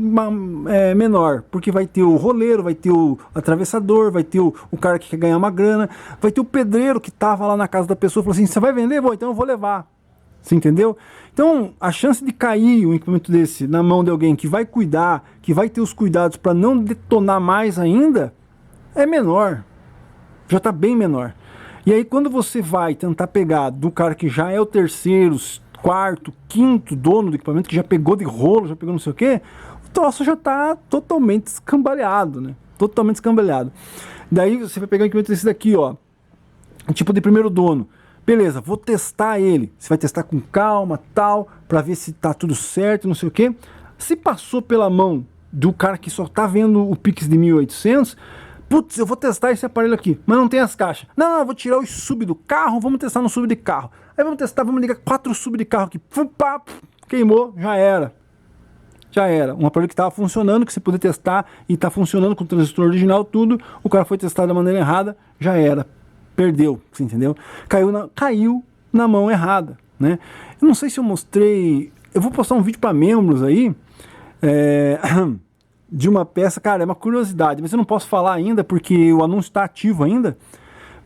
menor, porque vai ter o roleiro, vai ter o atravessador, vai ter o cara que quer ganhar uma grana, vai ter o pedreiro que tava lá na casa da pessoa e falou assim, você vai vender? Bom, então eu vou levar. Você entendeu? Então, a chance de cair um equipamento desse na mão de alguém que vai cuidar, que vai ter os cuidados para não detonar mais ainda, é menor. Já está bem menor. E aí, quando você vai tentar pegar do cara que já é o terceiro, quarto, quinto dono do equipamento, que já pegou de rolo, já pegou não sei o quê, o troço já está totalmente escambaleado, né? Totalmente escambaleado. Daí você vai pegar um equipamento desse daqui, ó, tipo de primeiro dono. Beleza, vou testar ele. Você vai testar com calma, tal, para ver se tá tudo certo, não sei o que. Se passou pela mão do cara que só tá vendo o Pix de 1.800, putz, eu vou testar esse aparelho aqui, mas não tem as caixas. Não, eu vou tirar os sub do carro, vamos testar no sub de carro. Aí vamos testar, vamos ligar 4 sub de carro aqui. Pá, queimou, já era. Já era. Um aparelho que estava funcionando, que você podia testar e tá funcionando com o transistor original, tudo. O cara foi testado da maneira errada, já era. Perdeu, você entendeu? Caiu na mão errada, né? Eu não sei se eu mostrei... Eu vou postar um vídeo para membros aí, de uma peça, cara, é uma curiosidade, mas eu não posso falar ainda porque o anúncio está ativo ainda,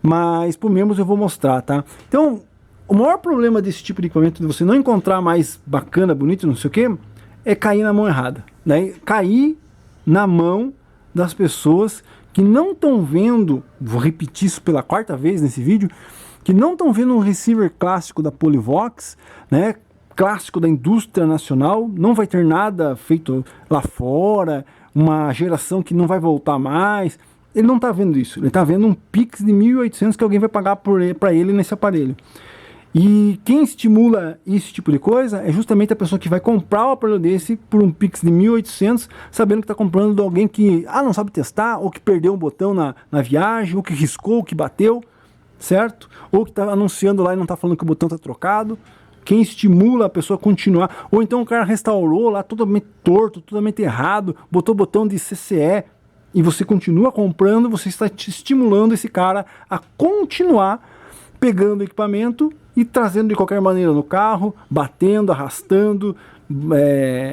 mas por membros eu vou mostrar, tá? Então, o maior problema desse tipo de equipamento, de você não encontrar mais bacana, bonito, não sei o que, é cair na mão errada, né? Cair na mão das pessoas que não estão vendo, vou repetir isso pela 4ª vez nesse vídeo, que não estão vendo um receiver clássico da Polivox, né? Clássico da indústria nacional, não vai ter nada feito lá fora, uma geração que não vai voltar mais. Ele não está vendo isso, ele está vendo um Pix de 1.800 que alguém vai pagar para ele nesse aparelho. E quem estimula esse tipo de coisa é justamente a pessoa que vai comprar o aparelho desse por um Pix de 1.800, sabendo que está comprando de alguém que não sabe testar, ou que perdeu um botão na viagem, ou que riscou, ou que bateu, certo? Ou que está anunciando lá e não está falando que o botão está trocado. Quem estimula a pessoa a continuar, ou então o cara restaurou lá totalmente torto, totalmente errado, botou botão de CCE e você continua comprando, você está estimulando esse cara a continuar pegando o equipamento e trazendo de qualquer maneira no carro, batendo, arrastando,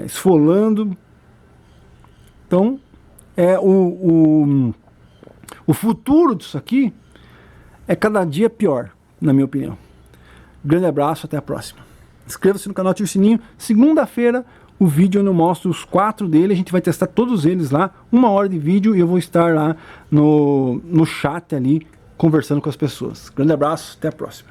esfolando. Então, o futuro disso aqui é cada dia pior, na minha opinião. Grande abraço, até a próxima. Inscreva-se no canal, ative o sininho. Segunda-feira, o vídeo onde eu mostro os 4 dele. A gente vai testar todos eles lá. 1 hora de vídeo e eu vou estar lá no chat ali, conversando com as pessoas. Grande abraço, até a próxima.